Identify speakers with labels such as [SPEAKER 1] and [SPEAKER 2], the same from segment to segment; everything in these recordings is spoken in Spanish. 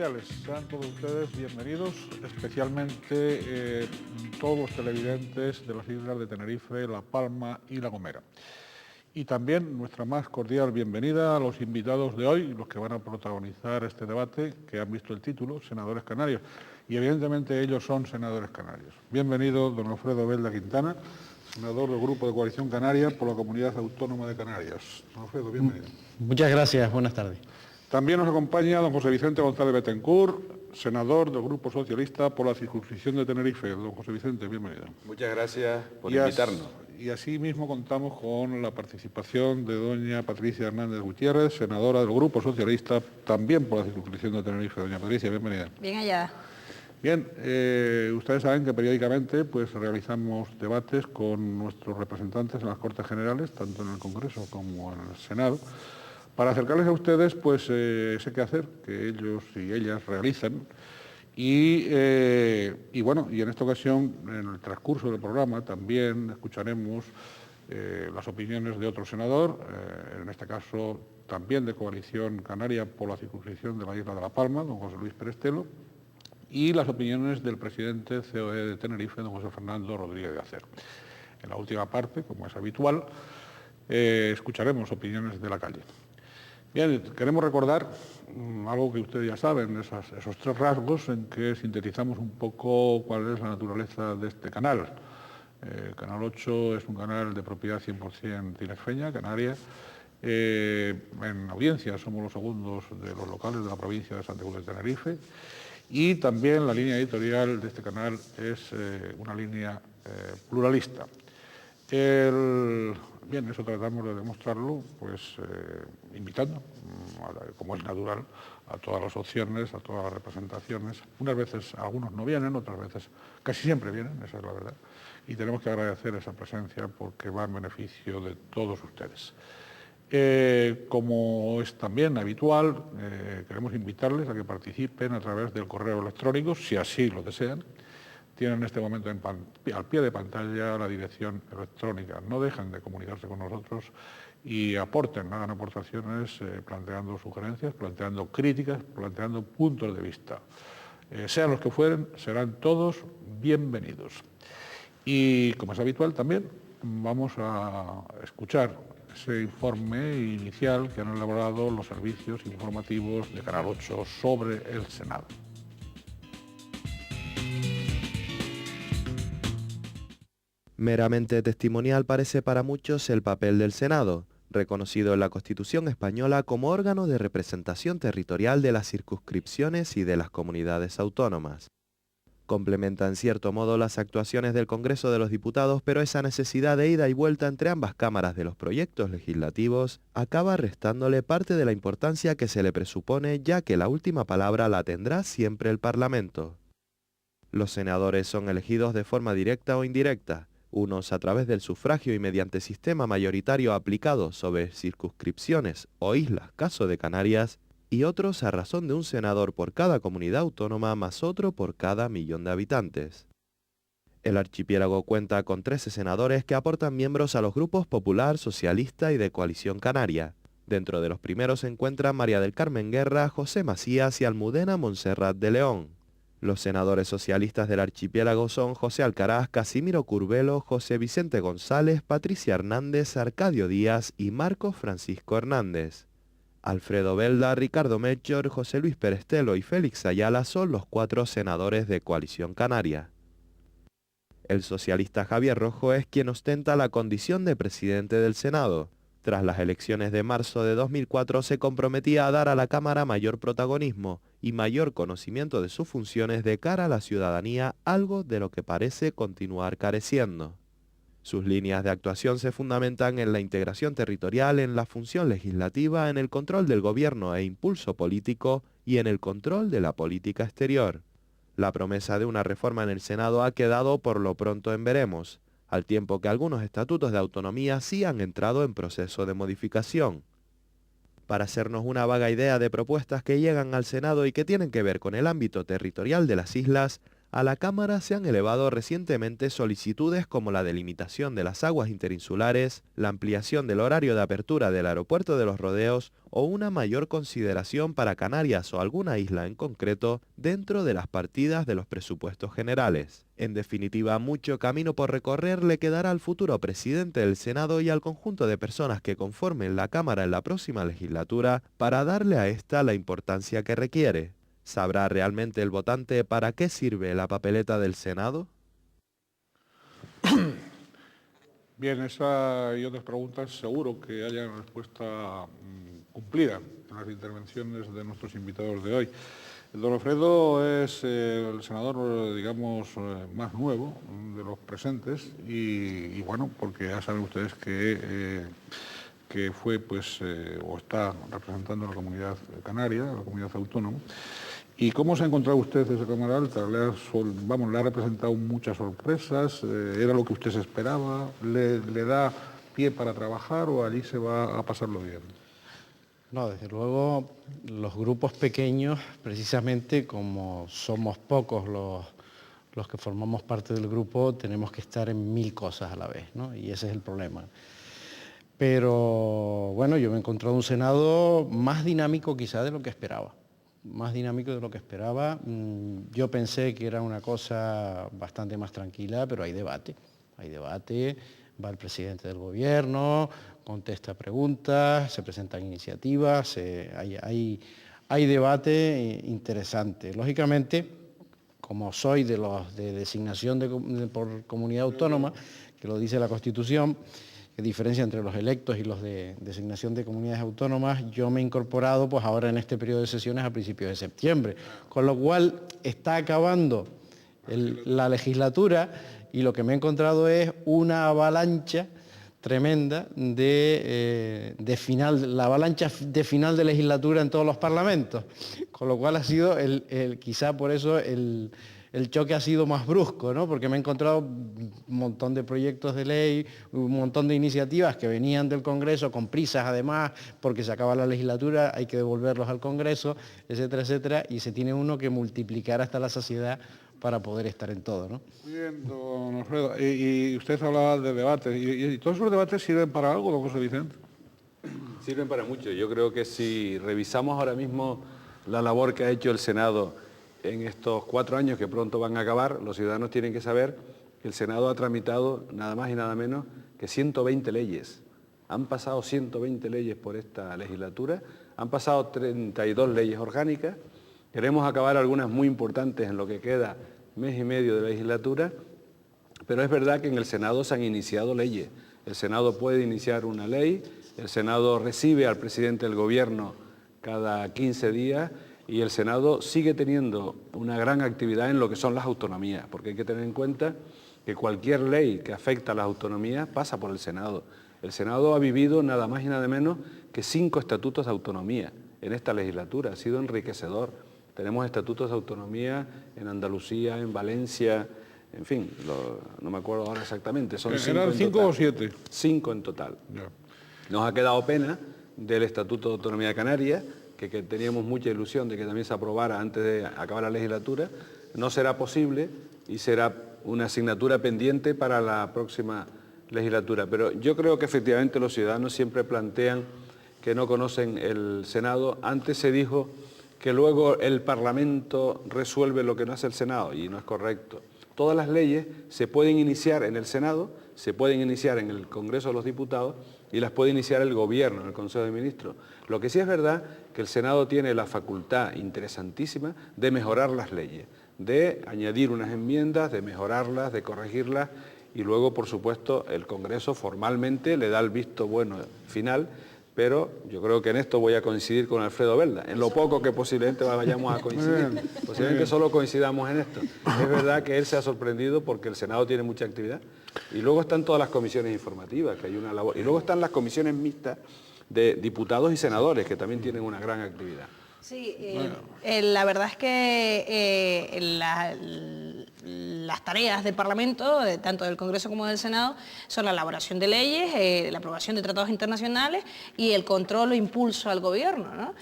[SPEAKER 1] cordiales. Sean todos ustedes bienvenidos, especialmente todos los televidentes de las islas de Tenerife, La Palma y La Gomera. Y también nuestra más cordial bienvenida a los invitados de hoy, los que van a protagonizar este debate, que han visto el título, Senadores Canarios. Y evidentemente ellos son senadores canarios. Bienvenido, don Alfredo Belda Quintana, senador del Grupo de Coalición Canaria por la Comunidad Autónoma de Canarias. Don Alfredo, bienvenido.
[SPEAKER 2] Muchas gracias, buenas tardes.
[SPEAKER 1] También nos acompaña don José Vicente González Betancourt, senador del Grupo Socialista por la circunscripción de Tenerife. Don José Vicente, bienvenido.
[SPEAKER 3] Muchas gracias por invitarnos.
[SPEAKER 1] Y asimismo contamos con la participación de doña Patricia Hernández Gutiérrez, senadora del Grupo Socialista, también por la circunscripción de Tenerife. Doña Patricia, bienvenida.
[SPEAKER 4] Bien allá.
[SPEAKER 1] Bien, ustedes saben que periódicamente realizamos debates con nuestros representantes en las Cortes Generales, tanto en el Congreso como en el Senado, para acercarles a ustedes ese quehacer que ellos y ellas realizan. Y en esta ocasión, en el transcurso del programa, también escucharemos las opiniones de otro senador, en este caso también de Coalición Canaria por la circunscripción de la isla de La Palma, don José Luis Perestelo, y las opiniones del presidente COE de Tenerife, don José Fernando Rodríguez de Acer. En la última parte, como es habitual, escucharemos opiniones de la calle. Bien, queremos recordar algo que ustedes ya saben, esos tres rasgos en que sintetizamos un poco cuál es la naturaleza de este canal. Canal 8 es un canal de propiedad 100% tinerfeña, canaria. En audiencia somos los segundos de los locales de la provincia de Santa Cruz de Tenerife. Y también la línea editorial de este canal es una línea pluralista. Bien, eso tratamos de demostrarlo, invitando, como es natural, a todas las opciones, a todas las representaciones. Unas veces algunos no vienen, otras veces casi siempre vienen, esa es la verdad. Y tenemos que agradecer esa presencia porque va en beneficio de todos ustedes. Como es también habitual, queremos invitarles a que participen a través del correo electrónico, si así lo desean. Tienen en este momento al pie de pantalla la dirección electrónica. No dejen de comunicarse con nosotros y hagan aportaciones planteando sugerencias, planteando críticas, planteando puntos de vista. Sean los que fueren, serán todos bienvenidos. Y como es habitual también, vamos a escuchar ese informe inicial que han elaborado los servicios informativos de Canal 8 sobre el Senado.
[SPEAKER 5] Meramente testimonial parece para muchos el papel del Senado, reconocido en la Constitución española como órgano de representación territorial de las circunscripciones y de las comunidades autónomas. Complementa en cierto modo las actuaciones del Congreso de los Diputados, pero esa necesidad de ida y vuelta entre ambas cámaras de los proyectos legislativos acaba restándole parte de la importancia que se le presupone, ya que la última palabra la tendrá siempre el Parlamento. Los senadores son elegidos de forma directa o indirecta, unos a través del sufragio y mediante sistema mayoritario aplicado sobre circunscripciones o islas, caso de Canarias, y otros a razón de un senador por cada comunidad autónoma más otro por cada millón de habitantes. El archipiélago cuenta con 13 senadores que aportan miembros a los grupos Popular, Socialista y de Coalición Canaria. Dentro de los primeros se encuentran María del Carmen Guerra, José Macías y Almudena Montserrat de León. Los senadores socialistas del archipiélago son José Alcaraz, Casimiro Curbelo, José Vicente González, Patricia Hernández, Arcadio Díaz y Marcos Francisco Hernández. Alfredo Belda, Ricardo Melchor, José Luis Perestelo y Félix Ayala son los 4 senadores de Coalición Canaria. El socialista Javier Rojo es quien ostenta la condición de presidente del Senado. Tras las elecciones de marzo de 2004 se comprometía a dar a la Cámara mayor protagonismo y mayor conocimiento de sus funciones de cara a la ciudadanía, algo de lo que parece continuar careciendo. Sus líneas de actuación se fundamentan en la integración territorial, en la función legislativa, en el control del gobierno e impulso político y en el control de la política exterior. La promesa de una reforma en el Senado ha quedado por lo pronto en veremos, al tiempo que algunos estatutos de autonomía sí han entrado en proceso de modificación. Para hacernos una vaga idea de propuestas que llegan al Senado y que tienen que ver con el ámbito territorial de las islas, A la Cámara se han elevado recientemente solicitudes como la delimitación de las aguas interinsulares, la ampliación del horario de apertura del aeropuerto de Los Rodeos o una mayor consideración para Canarias o alguna isla en concreto dentro de las partidas de los presupuestos generales. En definitiva, mucho camino por recorrer le quedará al futuro presidente del Senado y al conjunto de personas que conformen la Cámara en la próxima legislatura para darle a esta la importancia que requiere. ¿Sabrá realmente el votante para qué sirve la papeleta del Senado?
[SPEAKER 1] Bien, esa y otras preguntas seguro que haya respuesta cumplida en las intervenciones de nuestros invitados de hoy. Don Alfredo es el senador, digamos, más nuevo de los presentes y bueno, porque ya saben ustedes que fue, pues, o está representando a la comunidad canaria, a la comunidad autónoma. ¿Y cómo se ha encontrado usted esa Cámara Alta? ¿Le ha representado muchas sorpresas? ¿Era lo que usted se esperaba? ¿Le da pie para trabajar o allí se va a pasarlo bien?
[SPEAKER 2] No, desde luego los grupos pequeños, precisamente como somos pocos los que formamos parte del grupo, tenemos que estar en 1000 cosas a la vez, ¿no? Y ese es el problema. Pero bueno, yo me he encontrado un Senado más dinámico quizá de lo que esperaba. Más dinámico de lo que esperaba. Yo pensé que era una cosa bastante más tranquila, pero hay debate, va el presidente del gobierno, contesta preguntas, se presentan iniciativas, hay debate interesante. Lógicamente, como soy de los de designación por comunidad autónoma, que lo dice la Constitución, que diferencia entre los electos y los de designación de comunidades autónomas, yo me he incorporado pues ahora en este periodo de sesiones a principios de septiembre, con lo cual está acabando la legislatura y lo que me he encontrado es una avalancha tremenda de final, la avalancha de final de legislatura en todos los parlamentos, con lo cual ha sido quizá por eso el choque ha sido más brusco, ¿no? Porque me he encontrado un montón de proyectos de ley, un montón de iniciativas que venían del Congreso con prisas además, porque se acaba la legislatura, hay que devolverlos al Congreso, etcétera, etcétera, y se tiene uno que multiplicar hasta la saciedad para poder estar en todo, ¿no?
[SPEAKER 1] Muy bien, don Alfredo. Y usted hablaba de debates. ¿Y todos esos debates sirven para algo, don José Vicente?
[SPEAKER 3] Sirven para mucho. Yo creo que si revisamos ahora mismo la labor que ha hecho el Senado en estos 4 años que pronto van a acabar, los ciudadanos tienen que saber que el Senado ha tramitado nada más y nada menos que 120 leyes. Han pasado 120 leyes por esta legislatura, han pasado 32 leyes orgánicas, queremos acabar algunas muy importantes en lo que queda mes y medio de legislatura, pero es verdad que en el Senado se han iniciado leyes. El Senado puede iniciar una ley, el Senado recibe al presidente del Gobierno cada 15 días, y el Senado sigue teniendo una gran actividad en lo que son las autonomías, porque hay que tener en cuenta que cualquier ley que afecta a las autonomías pasa por el Senado. El Senado ha vivido nada más y nada menos que 5 estatutos de autonomía en esta legislatura, ha sido enriquecedor. Tenemos estatutos de autonomía en Andalucía, en Valencia, en fin, no me acuerdo ahora exactamente. Son 5
[SPEAKER 1] ¿Eran 5 o 7?
[SPEAKER 3] 5 en total.
[SPEAKER 1] Ya.
[SPEAKER 3] Nos ha quedado pena del Estatuto de Autonomía Canaria, que teníamos mucha ilusión de que también se aprobara antes de acabar la legislatura. No será posible y será una asignatura pendiente para la próxima legislatura. Pero yo creo que efectivamente los ciudadanos siempre plantean que no conocen el Senado. Antes se dijo que luego el Parlamento resuelve lo que no hace el Senado, y no es correcto. Todas las leyes se pueden iniciar en el Senado, se pueden iniciar en el Congreso de los Diputados y las puede iniciar el Gobierno, en el Consejo de Ministros. Lo que sí es verdad que el Senado tiene la facultad interesantísima de mejorar las leyes, de añadir unas enmiendas, de mejorarlas, de corregirlas, y luego, por supuesto, el Congreso formalmente le da el visto bueno final, pero yo creo que en esto voy a coincidir con Alfredo Belda, en lo poco que posiblemente vayamos a coincidir. Posiblemente solo coincidamos en esto. Es verdad que él se ha sorprendido porque el Senado tiene mucha actividad. Y luego están todas las comisiones informativas, que hay una labor. Y luego están las comisiones mixtas de diputados y senadores, que también tienen una gran
[SPEAKER 4] Sí, la verdad es que las tareas del Parlamento, tanto del Congreso como del Senado, son la elaboración de leyes, la aprobación de tratados internacionales y el control o impulso al gobierno, ¿no?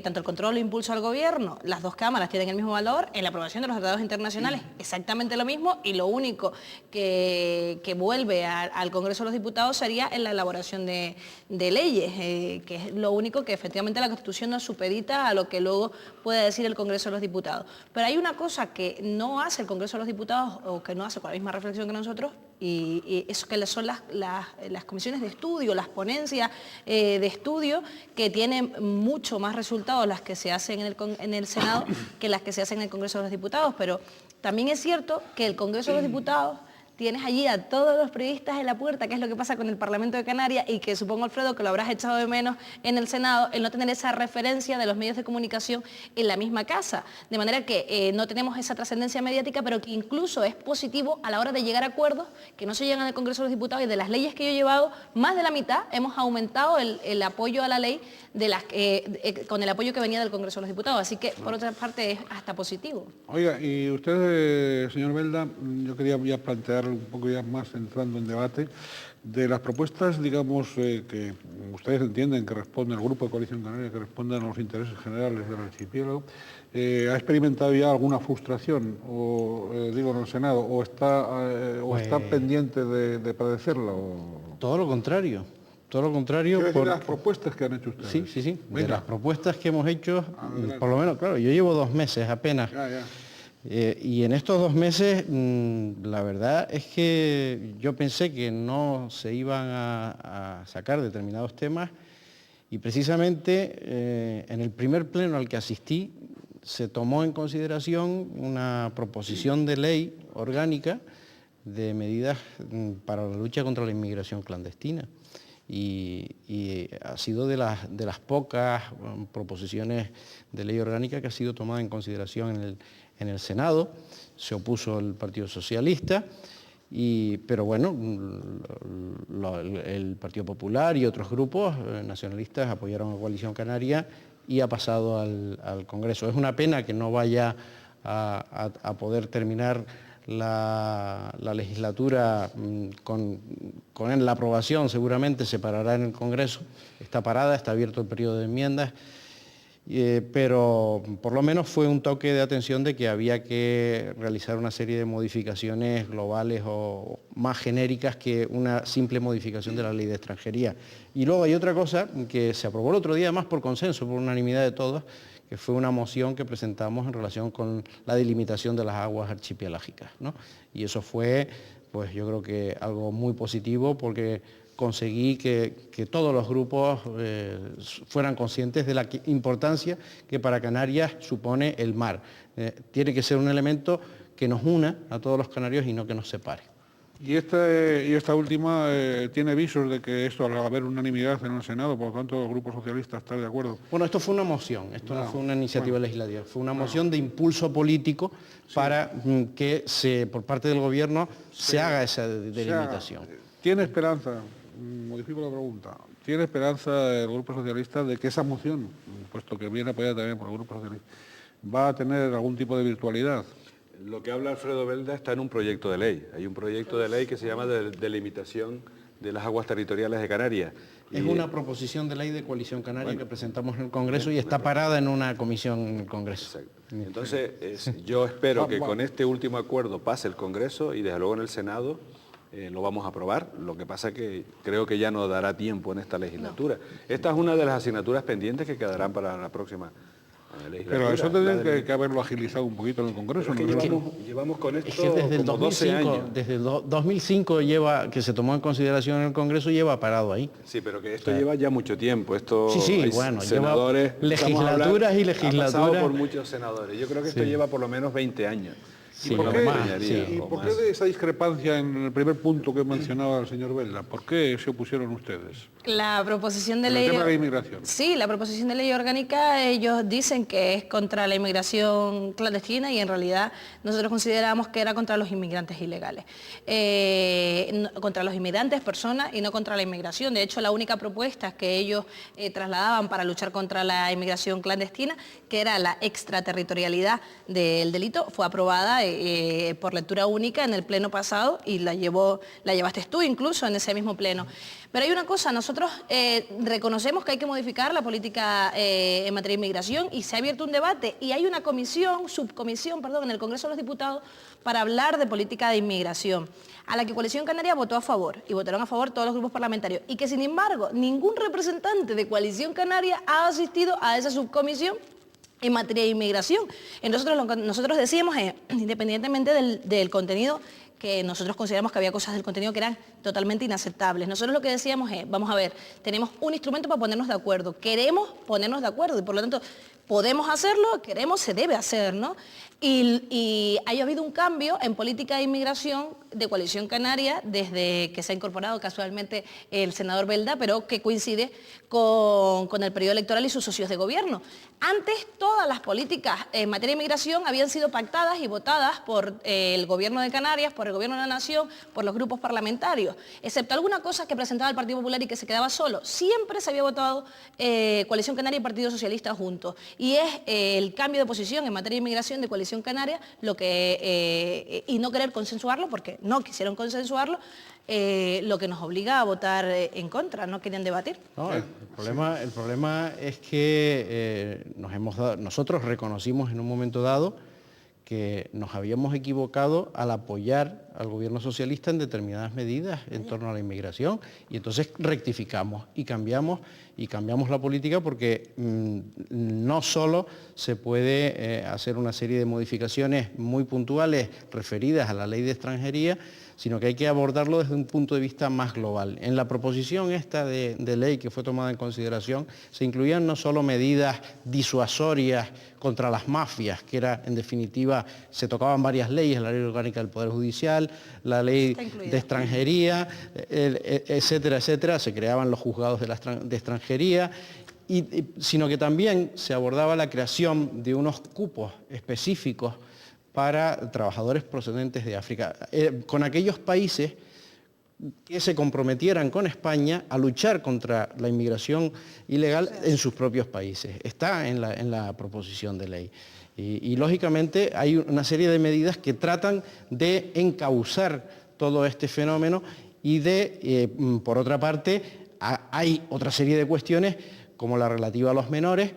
[SPEAKER 4] Tanto el control o impulso al gobierno, las dos cámaras tienen el mismo valor, en la aprobación de los tratados internacionales exactamente lo mismo, y lo único que vuelve al Congreso de los Diputados sería en la elaboración de leyes, que es lo único que efectivamente la Constitución nos supedita a lo que luego puede decir el Congreso de los Diputados. Pero hay una cosa que no hace el Congreso de los Diputados, o que no hace con la misma reflexión que nosotros, y eso que son las comisiones de estudio, las ponencias de estudio, que tienen mucho más resultados las que se hacen en el Senado que las que se hacen en el Congreso de los Diputados. Pero también es cierto que el Congreso de los Diputados tienes allí a todos los periodistas en la puerta, que es lo que pasa con el Parlamento de Canarias, y que supongo, Alfredo, que lo habrás echado de menos en el Senado, el no tener esa referencia de los medios de comunicación en la misma casa. De manera que no tenemos esa trascendencia mediática, pero que incluso es positivo a la hora de llegar a acuerdos que no se llegan al Congreso de los Diputados, y de las leyes que yo he llevado, más de la mitad hemos aumentado el apoyo a la ley con el apoyo que venía del Congreso de los Diputados. Así que, por otra parte, es hasta positivo.
[SPEAKER 1] Oiga, y usted, señor Belda, yo quería ya plantear un poco ya más entrando en debate, de las propuestas, digamos, que ustedes entienden que responden, el Grupo de Coalición Canaria, que responden a los intereses generales del archipiélago, ¿ha experimentado ya alguna frustración, digo, en el Senado, o está pendiente de padecerla?
[SPEAKER 2] Todo lo contrario. Todo lo contrario.
[SPEAKER 1] ¿Qué decir las propuestas que han hecho ustedes?
[SPEAKER 2] Sí.
[SPEAKER 1] Venga.
[SPEAKER 2] De las propuestas que hemos hecho, por lo menos, claro, yo llevo 2 meses apenas.
[SPEAKER 1] Ya.
[SPEAKER 2] Y en estos 2 meses, la verdad es que yo pensé que no se iban a sacar determinados temas, y precisamente en el primer pleno al que asistí se tomó en consideración una proposición de ley orgánica de medidas para la lucha contra la inmigración clandestina. Y ha sido de las pocas proposiciones de ley orgánica que ha sido tomada en consideración en el Senado. Se opuso el Partido Socialista, pero bueno, el Partido Popular y otros grupos nacionalistas apoyaron a Coalición Canaria y ha pasado al Congreso. Es una pena que no vaya a poder terminar la legislatura con la aprobación. Seguramente se parará en el Congreso, está parada, está abierto el periodo de enmiendas, pero por lo menos fue un toque de atención de que había que realizar una serie de modificaciones globales o más genéricas que una simple modificación de la ley de extranjería. Y luego hay otra cosa que se aprobó el otro día, además por consenso, por unanimidad de todos, que fue una moción que presentamos en relación con la delimitación de las aguas archipielagicas, ¿no? Y eso fue, pues yo creo que algo muy positivo, porque conseguí que todos los grupos fueran conscientes de la importancia que para Canarias supone el mar. Tiene que ser un elemento que nos una a todos los canarios y no que nos separe.
[SPEAKER 1] Y esta última tiene visos de que esto, al haber unanimidad en el Senado, por lo tanto el Grupo Socialista está de acuerdo.
[SPEAKER 2] Bueno, esto fue una moción, esto no fue una iniciativa legislativa, fue una moción de impulso político para que por parte del Gobierno se haga esa delimitación.
[SPEAKER 1] ¿Tiene esperanza, modifico la pregunta, tiene esperanza el Grupo Socialista de que esa moción, puesto que viene apoyada también por el Grupo Socialista, va a tener algún tipo de virtualidad?
[SPEAKER 3] Lo que habla Alfredo Belda está en un proyecto de ley. Hay un proyecto de ley que se llama de delimitación de las aguas territoriales de Canarias.
[SPEAKER 2] Es una proposición de ley de Coalición Canaria que presentamos en el Congreso y está parada en una comisión en el Congreso.
[SPEAKER 3] Exacto. Entonces, yo espero que con este último acuerdo pase el Congreso y desde luego en el Senado lo vamos a aprobar. Lo que pasa es que creo que ya no dará tiempo en esta legislatura. Esta es una de las asignaturas pendientes que quedarán para la próxima
[SPEAKER 1] Pero eso tendrían que haberlo agilizado un poquito en el Congreso.
[SPEAKER 3] ¿no? Llevamos con esto
[SPEAKER 2] es que desde el 2005, desde el 2005 que se tomó en consideración en el Congreso, lleva parado ahí.
[SPEAKER 3] Sí, pero que esto lleva ya mucho tiempo. Esto
[SPEAKER 2] bueno,
[SPEAKER 3] senadores,
[SPEAKER 2] lleva legislaturas y legislaturas.
[SPEAKER 3] Ha pasado por muchos senadores. Yo creo que esto lleva por lo menos 20 años.
[SPEAKER 1] ¿Y por qué de esa discrepancia en el primer punto que mencionaba el señor Belda? ¿Por qué se opusieron ustedes?
[SPEAKER 4] La proposición de ley...
[SPEAKER 1] El tema de la inmigración.
[SPEAKER 4] Sí, la proposición de ley orgánica, ellos dicen que es contra la inmigración clandestina y en realidad nosotros consideramos que era contra los inmigrantes ilegales. Contra los inmigrantes, personas, y no contra la inmigración. De hecho, la única propuesta que ellos trasladaban para luchar contra la inmigración clandestina, que era la extraterritorialidad del delito, fue aprobada por lectura única en el pleno pasado y la llevaste tú incluso en ese mismo pleno. Pero hay una cosa, nosotros reconocemos que hay que modificar la política en materia de inmigración y se ha abierto un debate y hay una subcomisión, en el Congreso de los Diputados para hablar de política de inmigración, a la que Coalición Canaria votó a favor y votaron a favor todos los grupos parlamentarios y que sin embargo ningún representante de Coalición Canaria ha asistido a esa subcomisión en materia de inmigración. Nosotros lo que nosotros decíamos es, independientemente del contenido, que nosotros consideramos que había cosas del contenido que eran totalmente inaceptables. Nosotros lo que decíamos es, vamos a ver, tenemos un instrumento para ponernos de acuerdo, queremos ponernos de acuerdo y por lo tanto podemos hacerlo, queremos, se debe hacer, ¿no? Y ha habido un cambio en política de inmigración de Coalición Canaria desde que se ha incorporado casualmente el senador Belda, pero que coincide con el periodo electoral y sus socios de gobierno. Antes todas las políticas en materia de inmigración habían sido pactadas y votadas por el gobierno de Canarias, por el gobierno de la Nación, por los grupos parlamentarios, excepto alguna cosa que presentaba el Partido Popular y que se quedaba solo. Siempre se había votado Coalición Canaria y Partido Socialista juntos. Y es el cambio de posición en materia de inmigración de Coalición Canaria lo que, y no querer consensuarlo, porque no quisieron consensuarlo, lo que nos obliga a votar en contra, no querían debatir.
[SPEAKER 2] No, el problema es que nosotros reconocimos en un momento dado que nos habíamos equivocado al apoyar al gobierno socialista en determinadas medidas en torno a la inmigración y entonces rectificamos y cambiamos la política porque no solo se puede hacer una serie de modificaciones muy puntuales referidas a la ley de extranjería, sino que hay que abordarlo desde un punto de vista más global. En la proposición esta de ley que fue tomada en consideración se incluían no solo medidas disuasorias contra las mafias, que era en definitiva, se tocaban varias leyes, la ley orgánica del Poder Judicial, la ley de extranjería, etcétera, etcétera, se creaban los juzgados de extranjería, sino que también se abordaba la creación de unos cupos específicos para trabajadores procedentes de África, con aquellos países que se comprometieran con España a luchar contra la inmigración ilegal en sus propios países. Está en la proposición de ley. Y lógicamente hay una serie de medidas que tratan de encauzar todo este fenómeno y por otra parte, hay otra serie de cuestiones como la relativa a los menores,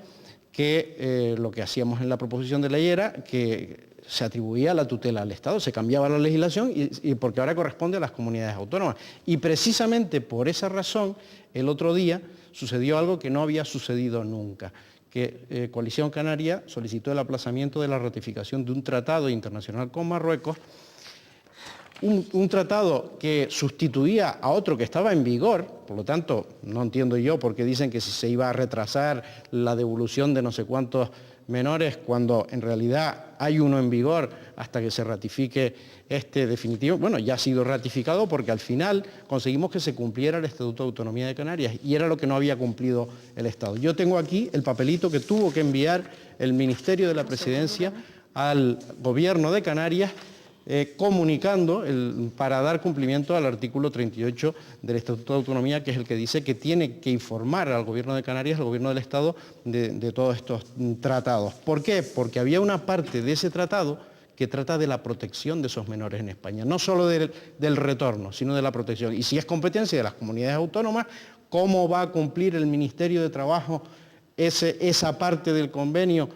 [SPEAKER 2] que lo que hacíamos en la proposición de ley era que se atribuía la tutela al Estado, se cambiaba la legislación y porque ahora corresponde a las comunidades autónomas. Y precisamente por esa razón, el otro día sucedió algo que no había sucedido nunca, que Coalición Canaria solicitó el aplazamiento de la ratificación de un tratado internacional con Marruecos, un tratado que sustituía a otro que estaba en vigor, por lo tanto, no entiendo yo por qué dicen que si se iba a retrasar la devolución de no sé cuántos menores cuando en realidad hay uno en vigor hasta que se ratifique este definitivo. Bueno, ya ha sido ratificado porque al final conseguimos que se cumpliera el Estatuto de Autonomía de Canarias y era lo que no había cumplido el Estado. Yo tengo aquí el papelito que tuvo que enviar el Ministerio de la Presidencia al Gobierno de Canarias comunicando para dar cumplimiento al artículo 38 del Estatuto de Autonomía, que es el que dice que tiene que informar al Gobierno de Canarias, al Gobierno del Estado, de todos estos tratados. ¿Por qué? Porque había una parte de ese tratado que trata de la protección de esos menores en España, no solo del retorno, sino de la protección. Y si es competencia de las comunidades autónomas, ¿cómo va a cumplir el Ministerio de Trabajo esa parte del convenio?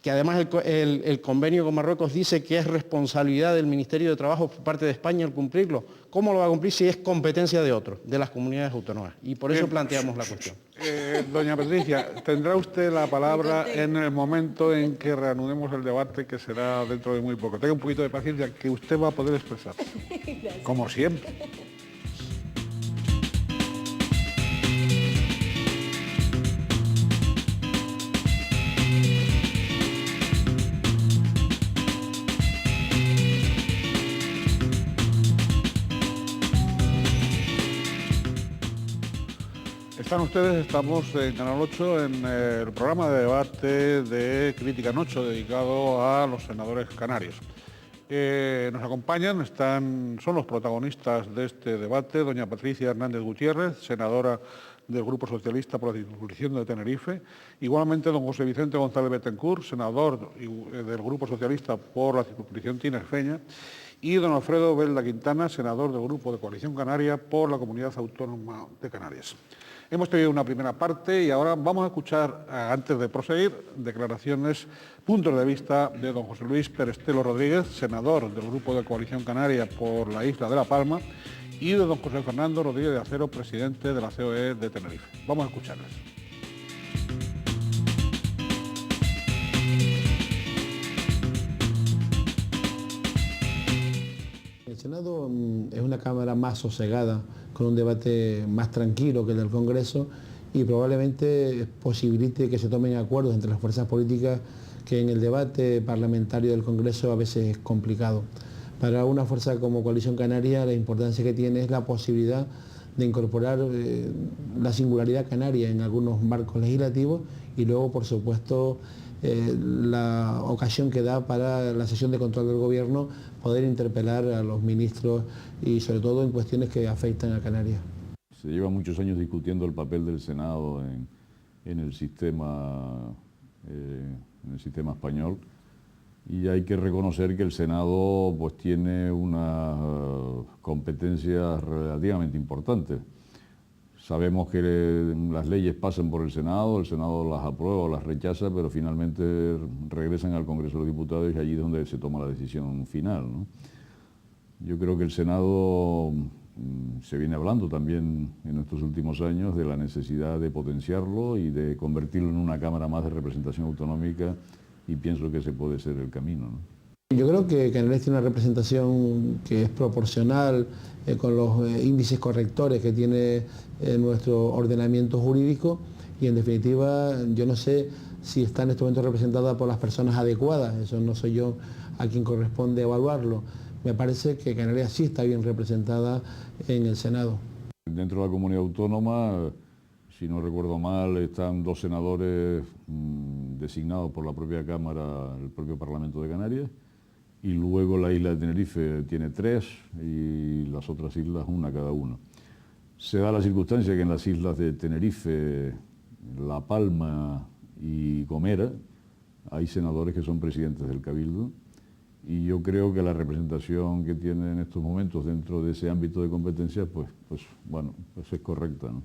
[SPEAKER 2] Que además el convenio con Marruecos dice que es responsabilidad del Ministerio de Trabajo por parte de España el cumplirlo. ¿Cómo lo va a cumplir si es competencia de otros, de las comunidades autónomas? Y por eso planteamos la cuestión.
[SPEAKER 1] Doña Patricia, tendrá usted la palabra en el momento en que reanudemos el debate, que será dentro de muy poco. Tenga un poquito de paciencia, que usted va a poder expresar, como siempre. Estamos en Canal 8 en el programa de debate de Crítica en 8 dedicado a los senadores canarios. Nos acompañan, son los protagonistas de este debate, doña Patricia Hernández Gutiérrez, senadora del Grupo Socialista por la circunscripción de Tenerife. Igualmente, don José Vicente González Betancourt, senador del Grupo Socialista por la circunscripción tinerfeña. Y don Alfredo Belda Quintana, senador del Grupo de Coalición Canaria por la Comunidad Autónoma de Canarias. Hemos tenido una primera parte y ahora vamos a escuchar, antes de proseguir, declaraciones, puntos de vista de don José Luis Perestelo Rodríguez, senador del Grupo de Coalición Canaria por la isla de La Palma, y de don José Fernando Rodríguez de Acero, presidente de la COE de Tenerife. Vamos a escucharles.
[SPEAKER 6] El Senado es una Cámara más sosegada, con un debate más tranquilo que el del Congreso y probablemente posibilite que se tomen acuerdos entre las fuerzas políticas que en el debate parlamentario del Congreso a veces es complicado. Para una fuerza como Coalición Canaria la importancia que tiene es la posibilidad de incorporar la singularidad canaria en algunos marcos legislativos y luego, por supuesto, la ocasión que da para la sesión de control del Gobierno poder interpelar a los ministros y sobre todo en cuestiones que afectan a Canarias.
[SPEAKER 7] Se lleva muchos años discutiendo el papel del Senado en el sistema español y hay que reconocer que el Senado pues tiene unas competencias relativamente importantes. Sabemos que las leyes pasan por el Senado las aprueba o las rechaza, pero finalmente regresan al Congreso de los Diputados y allí es donde se toma la decisión final, ¿no? Yo creo que el Senado, se viene hablando también en estos últimos años de la necesidad de potenciarlo y de convertirlo en una Cámara más de representación autonómica y pienso que ese puede ser el camino, ¿no?
[SPEAKER 6] Yo creo que Canarias tiene una representación que es proporcional con los índices correctores que tiene nuestro ordenamiento jurídico y en definitiva yo no sé si está en este momento representada por las personas adecuadas, eso no soy yo a quien corresponde evaluarlo. Me parece que Canarias sí está bien representada en el Senado.
[SPEAKER 7] Dentro de la comunidad autónoma, si no recuerdo mal, están 2 senadores designados por la propia Cámara, el propio Parlamento de Canarias, y luego la isla de Tenerife tiene 3 y las otras islas 1 cada uno. Se da la circunstancia que en las islas de Tenerife, La Palma y Gomera hay senadores que son presidentes del Cabildo y yo creo que la representación que tiene en estos momentos dentro de ese ámbito de competencias pues es correcta, ¿no?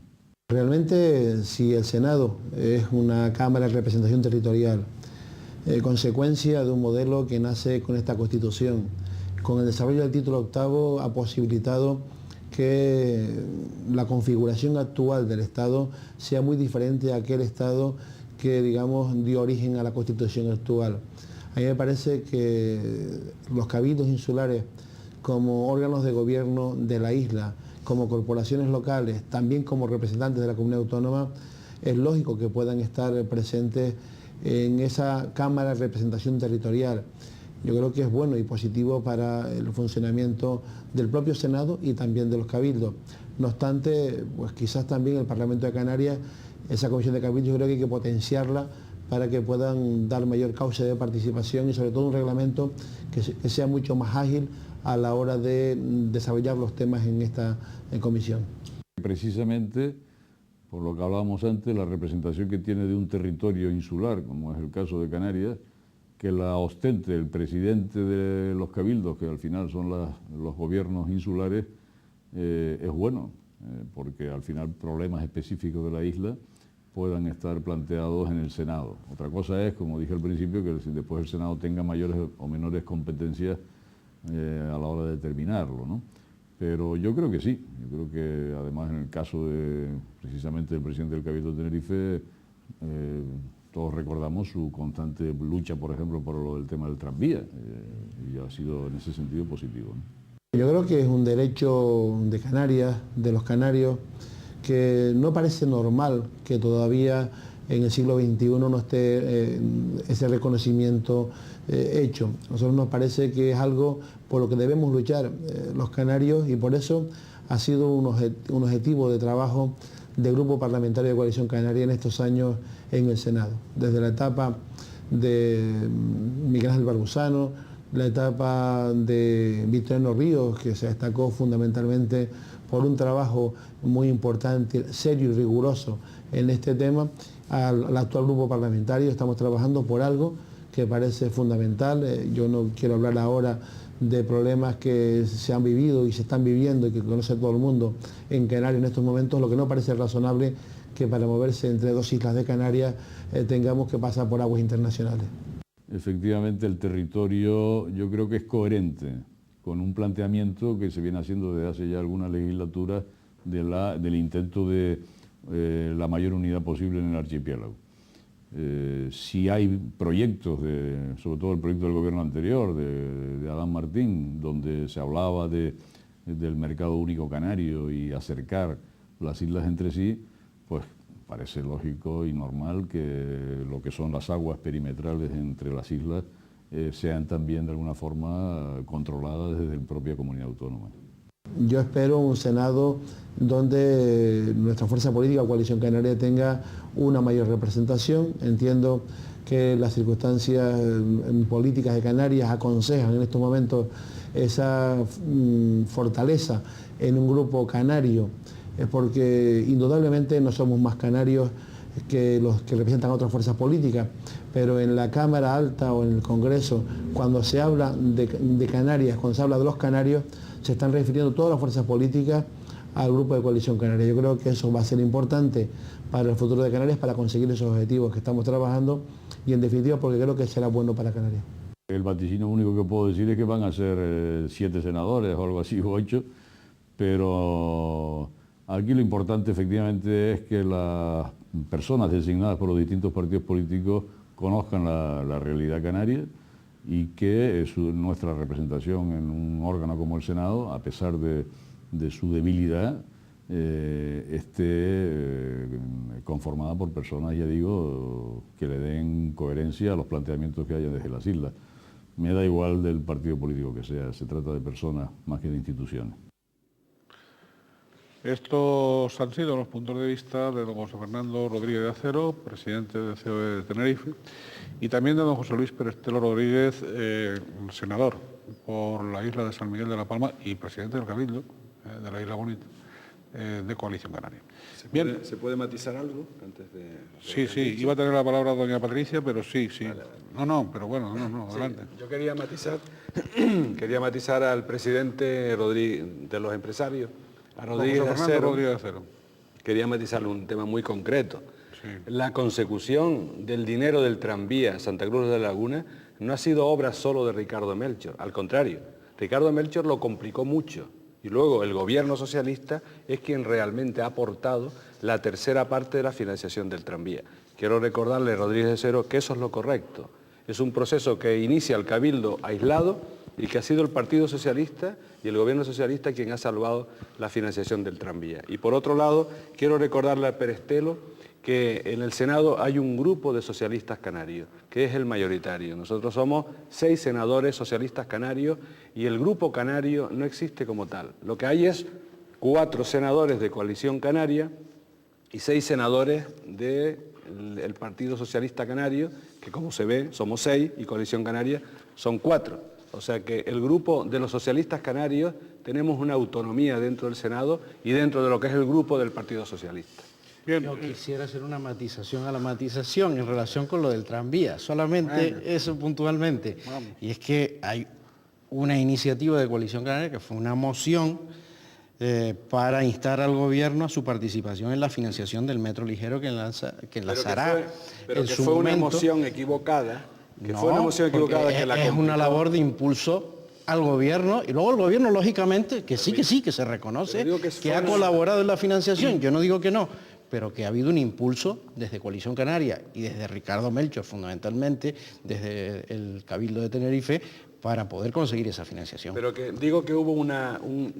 [SPEAKER 6] Realmente si el Senado es una Cámara de representación territorial, consecuencia de un modelo que nace con esta Constitución. Con el desarrollo del título 8º ha posibilitado que la configuración actual del Estado sea muy diferente a aquel Estado que, digamos, dio origen a la Constitución actual. A mí me parece que los cabildos insulares, como órganos de gobierno de la isla, como corporaciones locales, también como representantes de la comunidad autónoma, es lógico que puedan estar presentes en esa Cámara de Representación Territorial. Yo creo que es bueno y positivo para el funcionamiento del propio Senado y también de los cabildos. No obstante, pues quizás también el Parlamento de Canarias, esa comisión de cabildos, yo creo que hay que potenciarla para que puedan dar mayor cauce de participación y sobre todo un reglamento que sea mucho más ágil a la hora de desarrollar los temas en esta comisión.
[SPEAKER 7] Precisamente, por lo que hablábamos antes, la representación que tiene de un territorio insular, como es el caso de Canarias, que la ostente el presidente de los cabildos, que al final son los gobiernos insulares, es bueno, porque al final problemas específicos de la isla puedan estar planteados en el Senado. Otra cosa es, como dije al principio, que después el Senado tenga mayores o menores competencias a la hora de determinarlo, ¿no? Pero yo creo que sí, yo creo que además en el caso precisamente del presidente del Cabildo de Tenerife, todos recordamos su constante lucha, por ejemplo, por lo del tema del tranvía, y ha sido en ese sentido positivo, ¿no?
[SPEAKER 6] Yo creo que es un derecho de Canarias, de los canarios, que no parece normal que todavía en el siglo XXI no esté ese reconocimiento hecho. A nosotros nos parece que es algo por lo que debemos luchar los canarios y por eso ha sido un objetivo de trabajo del Grupo Parlamentario de Coalición Canaria en estos años en el Senado. Desde la etapa de Miguel Ángel Barbusano, la etapa de Victoriano Ríos, que se destacó fundamentalmente por un trabajo muy importante, serio y riguroso en este tema, al actual grupo parlamentario. Estamos trabajando por algo que parece fundamental. Yo no quiero hablar ahora de problemas que se han vivido y se están viviendo y que conoce todo el mundo en Canarias en estos momentos. Lo que no parece razonable que para moverse entre dos islas de Canarias tengamos que pasar por aguas internacionales.
[SPEAKER 7] Efectivamente, el territorio yo creo que es coherente con un planteamiento que se viene haciendo desde hace ya algunas legislaturas del intento de la mayor unidad posible en el archipiélago. Si hay proyectos, sobre todo el proyecto del gobierno anterior, de Adán Martín, donde se hablaba del mercado único canario y acercar las islas entre sí, pues parece lógico y normal que lo que son las aguas perimetrales entre las islas sean también de alguna forma controladas desde la propia comunidad autónoma.
[SPEAKER 6] Yo espero un Senado donde nuestra fuerza política, Coalición Canaria, tenga una mayor representación. Entiendo que las circunstancias políticas de Canarias aconsejan en estos momentos esa fortaleza en un grupo canario, porque indudablemente no somos más canarios que los que representan otras fuerzas políticas, pero en la Cámara Alta o en el Congreso, cuando se habla de Canarias, cuando se habla de los canarios, se están refiriendo todas las fuerzas políticas al grupo de Coalición Canaria. Yo creo que eso va a ser importante para el futuro de Canarias, para conseguir esos objetivos que estamos trabajando y en definitiva porque creo que será bueno para Canarias.
[SPEAKER 7] El vaticinio único que puedo decir es que van a ser 7 senadores o algo así, o 8, pero aquí lo importante efectivamente es que las personas designadas por los distintos partidos políticos conozcan la realidad canaria y que nuestra representación en un órgano como el Senado, a pesar de su debilidad, esté conformada por personas, ya digo, que le den coherencia a los planteamientos que haya desde las islas. Me da igual del partido político que sea, se trata de personas más que de instituciones.
[SPEAKER 1] Estos han sido los puntos de vista de don José Fernando Rodríguez de Acero, presidente de COE de Tenerife, y también de don José Luis Perestelo Rodríguez, senador por la isla de San Miguel de la Palma y presidente del Cabildo de la Isla Bonita, de Coalición Canaria.
[SPEAKER 3] ¿Se puede matizar algo antes de...?
[SPEAKER 1] Sí, iba a tener la palabra doña Patricia, pero sí. Vale. No, pero bueno, adelante.
[SPEAKER 3] Sí, yo quería matizar al presidente Rodríguez, de los empresarios, a Rodríguez de Acero. Quería matizarle un tema muy concreto. Sí. La consecución del dinero del tranvía Santa Cruz de la Laguna no ha sido obra solo de Ricardo Melchor, al contrario, Ricardo Melchor lo complicó mucho y luego el gobierno socialista es quien realmente ha aportado la tercera parte de la financiación del tranvía. Quiero recordarle, Rodríguez de Acero, que eso es lo correcto. Es un proceso que inicia el Cabildo aislado y que ha sido el Partido Socialista y el Gobierno Socialista quien ha salvado la financiación del tranvía. Y por otro lado, quiero recordarle a Perestelo que en el Senado hay un grupo de socialistas canarios, que es el mayoritario. Nosotros somos 6 senadores socialistas canarios y el grupo canario no existe como tal. Lo que hay es 4 senadores de Coalición Canaria y 6 senadores del Partido Socialista Canario, que como se ve somos 6 y Coalición Canaria son 4. O sea que el grupo de los socialistas canarios tenemos una autonomía dentro del Senado y dentro de lo que es el grupo del Partido Socialista.
[SPEAKER 2] Bien. Yo quisiera hacer una matización a la matización en relación con lo del tranvía, solamente eso puntualmente. Vamos. Y es que hay una iniciativa de Coalición Canaria que fue una moción para instar al gobierno a su participación en la financiación del metro ligero que enlazará en su momento.
[SPEAKER 3] Una moción equivocada. Fue una moción equivocada que la complicó.
[SPEAKER 2] Es una labor de impulso al gobierno y luego el gobierno lógicamente que se reconoce que ha colaborado en la financiación, yo no digo que no, pero que ha habido un impulso desde Coalición Canaria y desde Ricardo Melchor fundamentalmente, desde el Cabildo de Tenerife, para poder conseguir esa financiación.
[SPEAKER 3] Pero que digo que hubo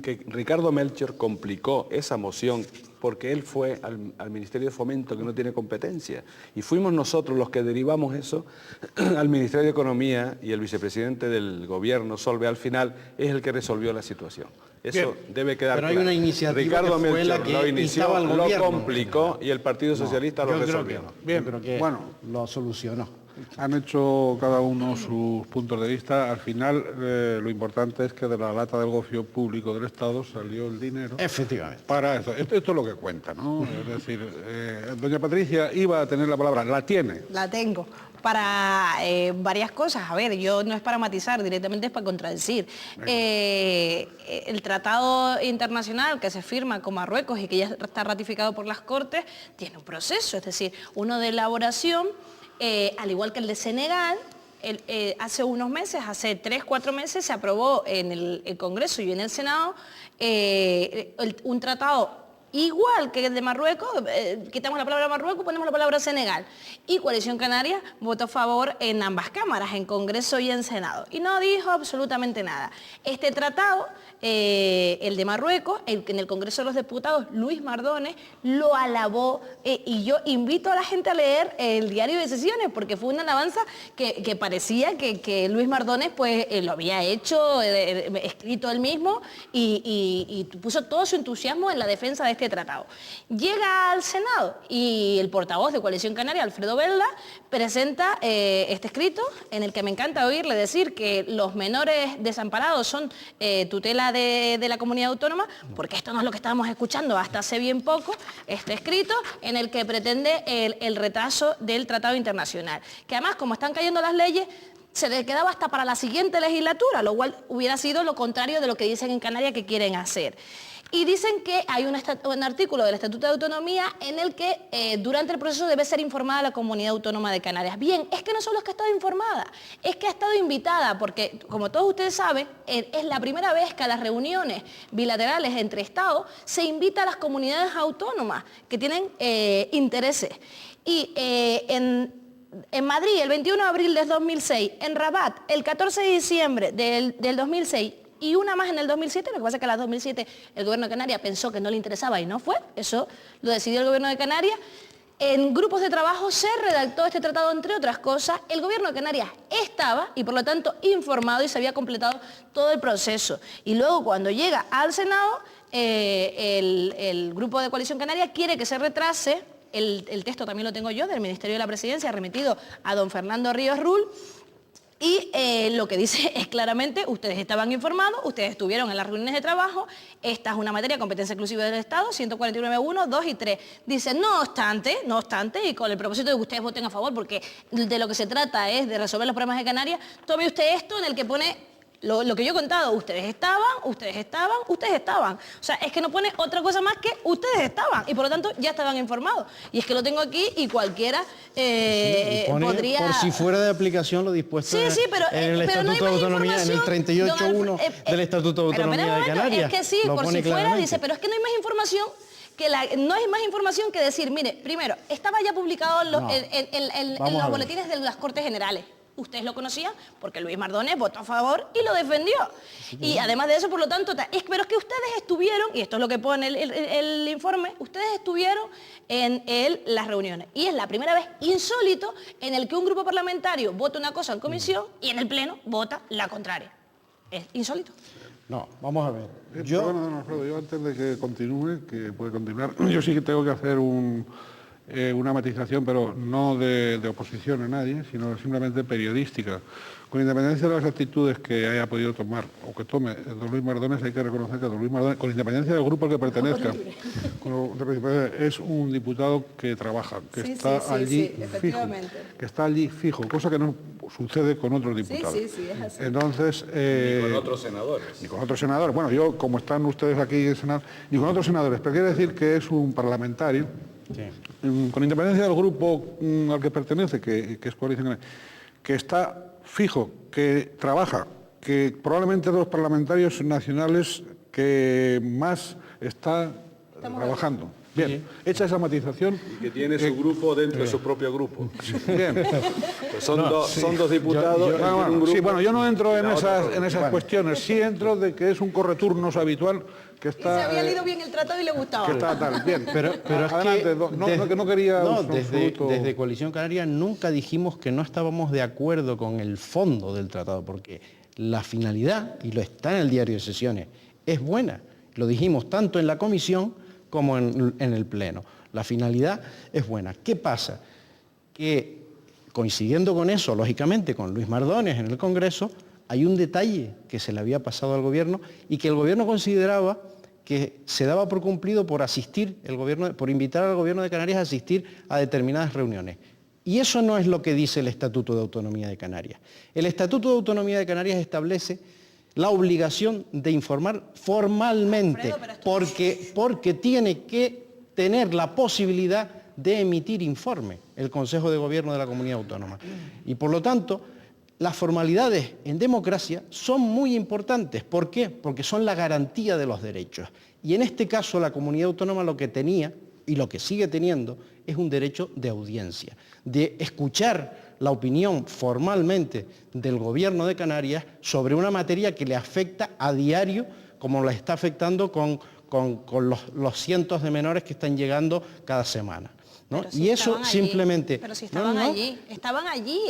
[SPEAKER 3] que Ricardo Melchor complicó esa moción porque él fue al Ministerio de Fomento, que no tiene competencia, y fuimos nosotros los que derivamos eso al Ministerio de Economía, y el vicepresidente del gobierno, Solve, al final es el que resolvió la situación. Eso debe quedar claro.
[SPEAKER 2] Pero hay una iniciativa
[SPEAKER 3] Ricardo
[SPEAKER 2] que fue
[SPEAKER 3] Melchor
[SPEAKER 2] la que
[SPEAKER 3] lo inició,
[SPEAKER 2] al
[SPEAKER 3] lo
[SPEAKER 2] gobierno.
[SPEAKER 3] complicó y el Partido Socialista lo resolvió.
[SPEAKER 2] Yo creo que lo solucionó.
[SPEAKER 1] Han hecho cada uno sus puntos de vista. Al final, lo importante es que de la lata del gofio público del Estado salió el dinero.
[SPEAKER 2] Efectivamente.
[SPEAKER 1] Para eso. Esto es lo que cuenta, ¿no? Es decir, doña Patricia iba a tener la palabra, la tiene.
[SPEAKER 4] La tengo. Para varias cosas. A ver, yo no es para matizar, directamente es para contradecir. El tratado internacional que se firma con Marruecos y que ya está ratificado por las Cortes, tiene un proceso, es decir, uno de elaboración, al igual que el de Senegal. Hace unos meses, hace 3, 4 meses, se aprobó en el Congreso y en el Senado un tratado igual que el de Marruecos, quitamos la palabra Marruecos, ponemos la palabra Senegal. Y Coalición Canaria votó a favor en ambas cámaras, en Congreso y en Senado. Y no dijo absolutamente nada. Este tratado, el de Marruecos, en el Congreso de los Diputados, Luis Mardones lo alabó. Y yo invito a la gente a leer el diario de sesiones, porque fue una alabanza que parecía que Luis Mardones pues, lo había hecho, escrito él mismo, y puso todo su entusiasmo en la defensa de este tratado. Llega al Senado y el portavoz de Coalición Canaria, Alfredo Belda, presenta este escrito en el que me encanta oírle decir que los menores desamparados son tutela de la comunidad autónoma, porque esto no es lo que estábamos escuchando hasta hace bien poco, este escrito en el que pretende el retraso del tratado internacional, que además, como están cayendo las leyes, se le quedaba hasta para la siguiente legislatura, lo cual hubiera sido lo contrario de lo que dicen en Canarias que quieren hacer. Y dicen que hay un artículo del Estatuto de Autonomía en el que durante el proceso debe ser informada la Comunidad Autónoma de Canarias. Bien, es que no solo es que ha estado informada, es que ha estado invitada, porque como todos ustedes saben, es la primera vez que a las reuniones bilaterales entre Estados se invita a las comunidades autónomas que tienen intereses. Y en Madrid, el 21 de abril del 2006, en Rabat, el 14 de diciembre del 2006, y una más en el 2007, lo que pasa es que en el 2007 el Gobierno de Canarias pensó que no le interesaba y no fue, eso lo decidió el Gobierno de Canarias. En grupos de trabajo se redactó este tratado, entre otras cosas. El Gobierno de Canarias estaba, y por lo tanto, informado, y se había completado todo el proceso. Y luego, cuando llega al Senado, el Grupo de Coalición Canaria quiere que se retrase. El texto también lo tengo yo, del Ministerio de la Presidencia, remitido a don Fernando Ríos Rull. Y lo que dice es claramente, ustedes estaban informados, ustedes estuvieron en las reuniones de trabajo, esta es una materia de competencia exclusiva del Estado, 149.1, 2 y 3. Dice, no obstante, y con el propósito de que ustedes voten a favor, porque de lo que se trata es de resolver los problemas de Canarias, tome usted esto en el que pone lo que yo he contado, ustedes estaban. O sea, es que no pone otra cosa más que ustedes estaban, y por lo tanto ya estaban informados. Y es que lo tengo aquí y cualquiera podría...
[SPEAKER 2] Por si fuera de aplicación lo dispuesto en el Estatuto de Autonomía, en el 38.1 del Estatuto de Autonomía de Canarias.
[SPEAKER 4] Es que sí, por si fuera, dice, pero es que no hay más información que decir, mire, primero, estaba ya publicado en los boletines de las Cortes Generales. Ustedes lo conocían porque Luis Mardones votó a favor y lo defendió. Y además de eso, por lo tanto, pero es que ustedes estuvieron, y esto es lo que pone el informe, ustedes estuvieron en las reuniones. Y es la primera vez insólito en el que un grupo parlamentario vota una cosa en comisión y en el Pleno vota la contraria. Es insólito.
[SPEAKER 2] No, vamos a ver.
[SPEAKER 1] Bueno, Alfredo, yo antes de que continúe, que puede continuar, yo sí que tengo que hacer una matización, pero no de oposición a nadie, sino simplemente periodística. Con independencia de las actitudes que haya podido tomar o que tome don Luis Mardones, hay que reconocer que don Luis Mardones, con independencia del grupo al que pertenezca, es un diputado que trabaja, que está allí fijo, que está allí fijo, cosa que no sucede con otros diputados.
[SPEAKER 4] Sí, es así.
[SPEAKER 1] Entonces,
[SPEAKER 3] ni con otros senadores.
[SPEAKER 1] Ni con otros senadores. Bueno, yo, como están ustedes aquí en el Senado, ni con otros senadores, pero quiere decir que es un parlamentario. Sí. Con independencia del grupo al que pertenece, que es Coalición, que está fijo, que trabaja, que probablemente de los parlamentarios nacionales que más está trabajando. Bien, hecha esa matización.
[SPEAKER 3] Y que tiene su grupo dentro de su propio grupo.
[SPEAKER 1] Bien.
[SPEAKER 3] Pues son dos diputados.
[SPEAKER 1] Yo no entro en esas cuestiones, sí entro de que es un correturnos habitual que está...
[SPEAKER 4] Y se había leído bien el tratado y le gustaba.
[SPEAKER 1] Que está tal, bien.
[SPEAKER 2] Pero
[SPEAKER 1] adelante,
[SPEAKER 2] desde Coalición Canaria nunca dijimos que no estábamos de acuerdo con el fondo del tratado, porque la finalidad, y lo está en el diario de sesiones, es buena. Lo dijimos tanto en la comisión como en el Pleno. La finalidad es buena. ¿Qué pasa? Que coincidiendo con eso, lógicamente, con Luis Mardones en el Congreso, hay un detalle que se le había pasado al gobierno y que el gobierno consideraba que se daba por cumplido por por invitar al gobierno de Canarias a asistir a determinadas reuniones. Y eso no es lo que dice el Estatuto de Autonomía de Canarias. El Estatuto de Autonomía de Canarias establece la obligación de informar formalmente, porque tiene que tener la posibilidad de emitir informe el Consejo de Gobierno de la Comunidad Autónoma. Y por lo tanto, las formalidades en democracia son muy importantes. ¿Por qué? Porque son la garantía de los derechos. Y en este caso la Comunidad Autónoma lo que tenía y lo que sigue teniendo es un derecho de audiencia, de escuchar la opinión formalmente del Gobierno de Canarias sobre una materia que le afecta a diario, como la está afectando con los cientos de menores que están llegando cada semana, ¿no?
[SPEAKER 4] Si
[SPEAKER 2] y eso simplemente...
[SPEAKER 4] Pero si estaban allí,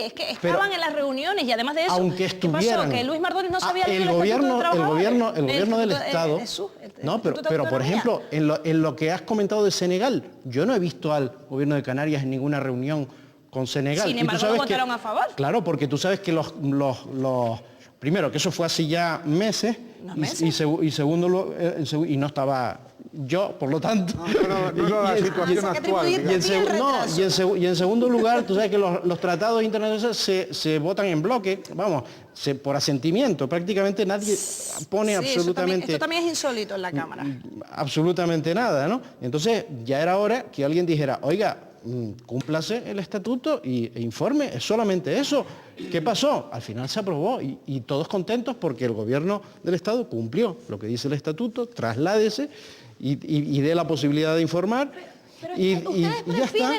[SPEAKER 4] es que estaban en las reuniones y además de eso,
[SPEAKER 2] aunque estuvieran,
[SPEAKER 4] ¿qué pasó? Que Luis Mardones no sabía
[SPEAKER 2] el gobierno del Estado... No, pero por ejemplo, en lo que has comentado de Senegal, yo no he visto al gobierno de Canarias en ninguna reunión con Senegal.
[SPEAKER 4] Sin embargo, ¿no votaron a favor?
[SPEAKER 2] Claro, porque tú sabes que primero, que eso fue hace ya meses, y segundo, y no estaba yo, por lo tanto...
[SPEAKER 1] No, la situación actual.
[SPEAKER 2] Y en segundo lugar, tú sabes que los tratados internacionales se votan en bloque, vamos, por asentimiento. Prácticamente nadie pone absolutamente...
[SPEAKER 4] Esto también es insólito en la Cámara.
[SPEAKER 2] Absolutamente nada, ¿no? Entonces, ya era hora que alguien dijera, oiga, cúmplase el estatuto e informe, es solamente eso. ¿Qué pasó? Al final se aprobó y todos contentos porque el gobierno del Estado cumplió lo que dice el estatuto, trasládese y dé la posibilidad de informar.
[SPEAKER 4] Pero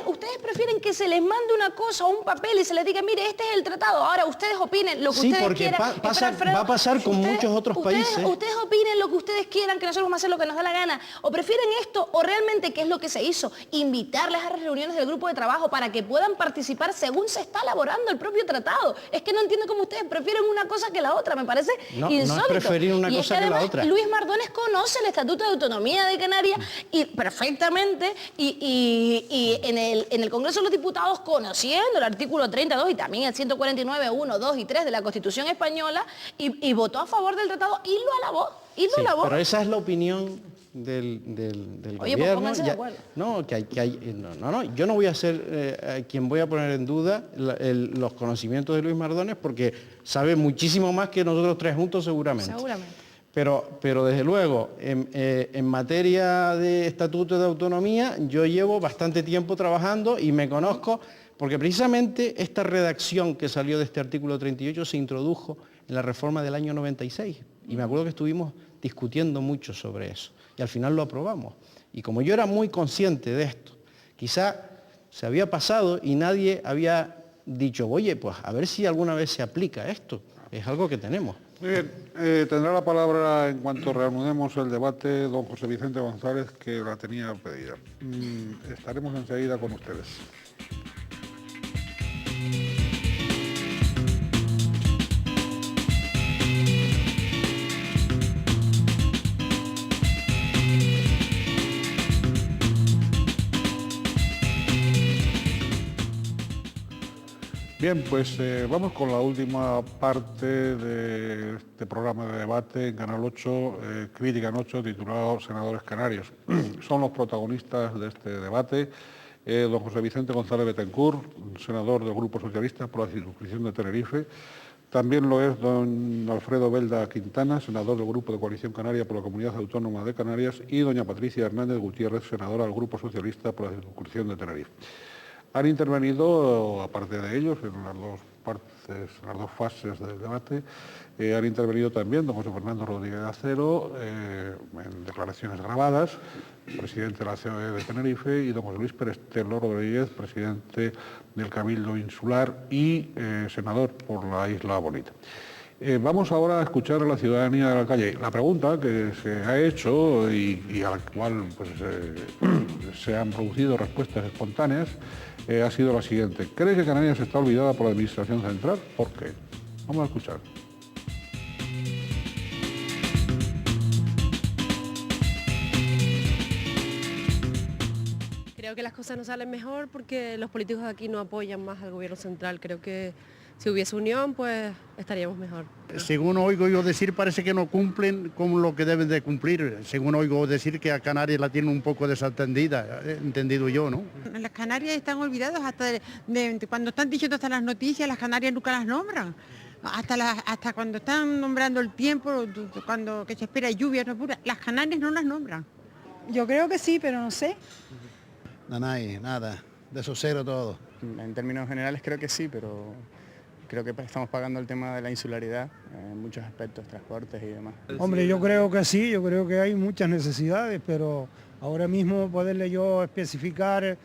[SPEAKER 4] ustedes prefieren que se les mande una cosa o un papel y se les diga, mire, este es el tratado, ahora ustedes opinen lo que ustedes quieran.
[SPEAKER 2] Sí, porque va a pasar con muchos otros países.
[SPEAKER 4] Ustedes opinen lo que ustedes quieran, que nosotros vamos a hacer lo que nos da la gana. O prefieren esto, o realmente, ¿qué es lo que se hizo? Invitarles a las reuniones del grupo de trabajo para que puedan participar según se está elaborando el propio tratado. Es que no entiendo cómo ustedes prefieren una cosa que la otra, me parece insólito.
[SPEAKER 2] No es preferir una cosa que la otra.
[SPEAKER 4] Luis Mardones conoce el Estatuto de Autonomía de Canarias y perfectamente, y en el Congreso de los Diputados, conociendo el artículo 32 y también el 149, 1, 2 y 3 de la Constitución Española, y votó a favor del tratado y lo alabó.
[SPEAKER 2] Pero esa es la opinión del
[SPEAKER 4] Oye,
[SPEAKER 2] gobierno.
[SPEAKER 4] Pues pónganse de acuerdo.
[SPEAKER 2] Yo no voy a ser quien voy a poner en duda los conocimientos de Luis Mardones, porque sabe muchísimo más que nosotros tres juntos seguramente. Pero desde luego, en materia de estatuto de autonomía, yo llevo bastante tiempo trabajando y me conozco, porque precisamente esta redacción que salió de este artículo 38 se introdujo en la reforma del año 96. Y me acuerdo que estuvimos discutiendo mucho sobre eso. Y al final lo aprobamos. Y como yo era muy consciente de esto, quizá se había pasado y nadie había dicho, oye, pues a ver si alguna vez se aplica esto. Es algo que tenemos.
[SPEAKER 1] Muy bien, tendrá la palabra en cuanto reanudemos el debate don José Vicente González, que la tenía pedida. Estaremos enseguida con ustedes. Bien, pues vamos con la última parte de este programa de debate en Canal 8, Crítica en 8, titulado Senadores Canarios. Son los protagonistas de este debate don José Vicente González Betancourt, senador del Grupo Socialista por la circunscripción de Tenerife. También lo es don Alfredo Belda Quintana, senador del Grupo de Coalición Canaria por la Comunidad Autónoma de Canarias, y doña Patricia Hernández Gutiérrez, senadora del Grupo Socialista por la circunscripción de Tenerife. Han intervenido, aparte de ellos, en las dos fases del debate, han intervenido también don José Fernando Rodríguez Acero, en declaraciones grabadas, presidente de la COE de Tenerife, y don José Luis Pérez Telo Rodríguez, presidente del Cabildo Insular y senador por la Isla Bonita. Vamos ahora a escuchar a la ciudadanía de la calle. La pregunta que se ha hecho y a la cual pues, se han producido respuestas espontáneas ha sido la siguiente. ¿Cree que Canarias está olvidada por la Administración Central? ¿Por qué? Vamos a escuchar.
[SPEAKER 8] Creo que las cosas no salen mejor porque los políticos de aquí no apoyan más al gobierno central. Creo que si hubiese unión, pues estaríamos mejor.
[SPEAKER 9] Según oigo yo decir, parece que no cumplen con lo que deben de cumplir. Según oigo decir que a Canarias la tienen un poco desatendida, entendido yo, ¿no?
[SPEAKER 10] Las Canarias están olvidadas hasta cuando están diciendo hasta las noticias, las Canarias nunca las nombran. Hasta cuando están nombrando el tiempo, cuando que se espera lluvia, no pura, las Canarias no las nombran.
[SPEAKER 11] Yo creo que sí, pero no sé.
[SPEAKER 9] Nada, de sosero todo.
[SPEAKER 12] En términos generales creo que sí, pero creo que estamos pagando el tema de la insularidad en muchos aspectos, transportes y demás.
[SPEAKER 11] Hombre, yo creo que sí, yo creo que hay muchas necesidades, pero ahora mismo poderle yo especificar,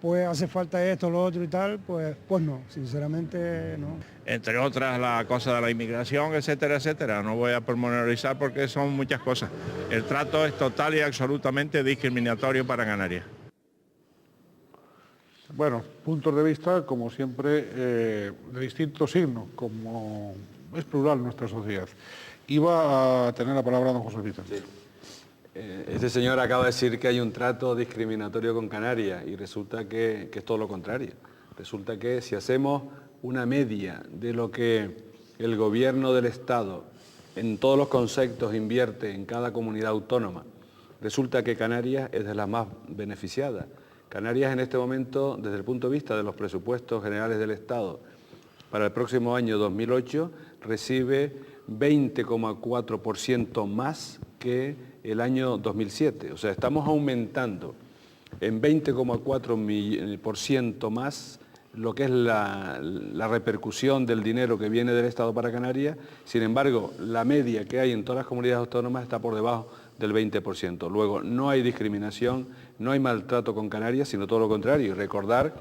[SPEAKER 11] pues hace falta esto, lo otro y tal, pues no, sinceramente no.
[SPEAKER 13] Entre otras la cosa de la inmigración, etcétera, etcétera. No voy a pormenorizar porque son muchas cosas. El trato es total y absolutamente discriminatorio para Canarias.
[SPEAKER 1] Bueno, puntos de vista, como siempre, de distintos signos, como es plural nuestra sociedad. Iba a tener la palabra don José Vicente.
[SPEAKER 3] Sí. Este señor acaba de decir que hay un trato discriminatorio con Canarias y resulta que es todo lo contrario. Resulta que si hacemos una media de lo que el gobierno del Estado en todos los conceptos invierte en cada comunidad autónoma, resulta que Canarias es de las más beneficiadas. Canarias en este momento, desde el punto de vista de los presupuestos generales del Estado, para el próximo año 2008, recibe 20,4% más que el año 2007. O sea, estamos aumentando en 20,4% más lo que es la repercusión del dinero que viene del Estado para Canarias. Sin embargo, la media que hay en todas las comunidades autónomas está por debajo del 20%. Luego, no hay discriminación, no hay maltrato con Canarias, sino todo lo contrario. Y recordar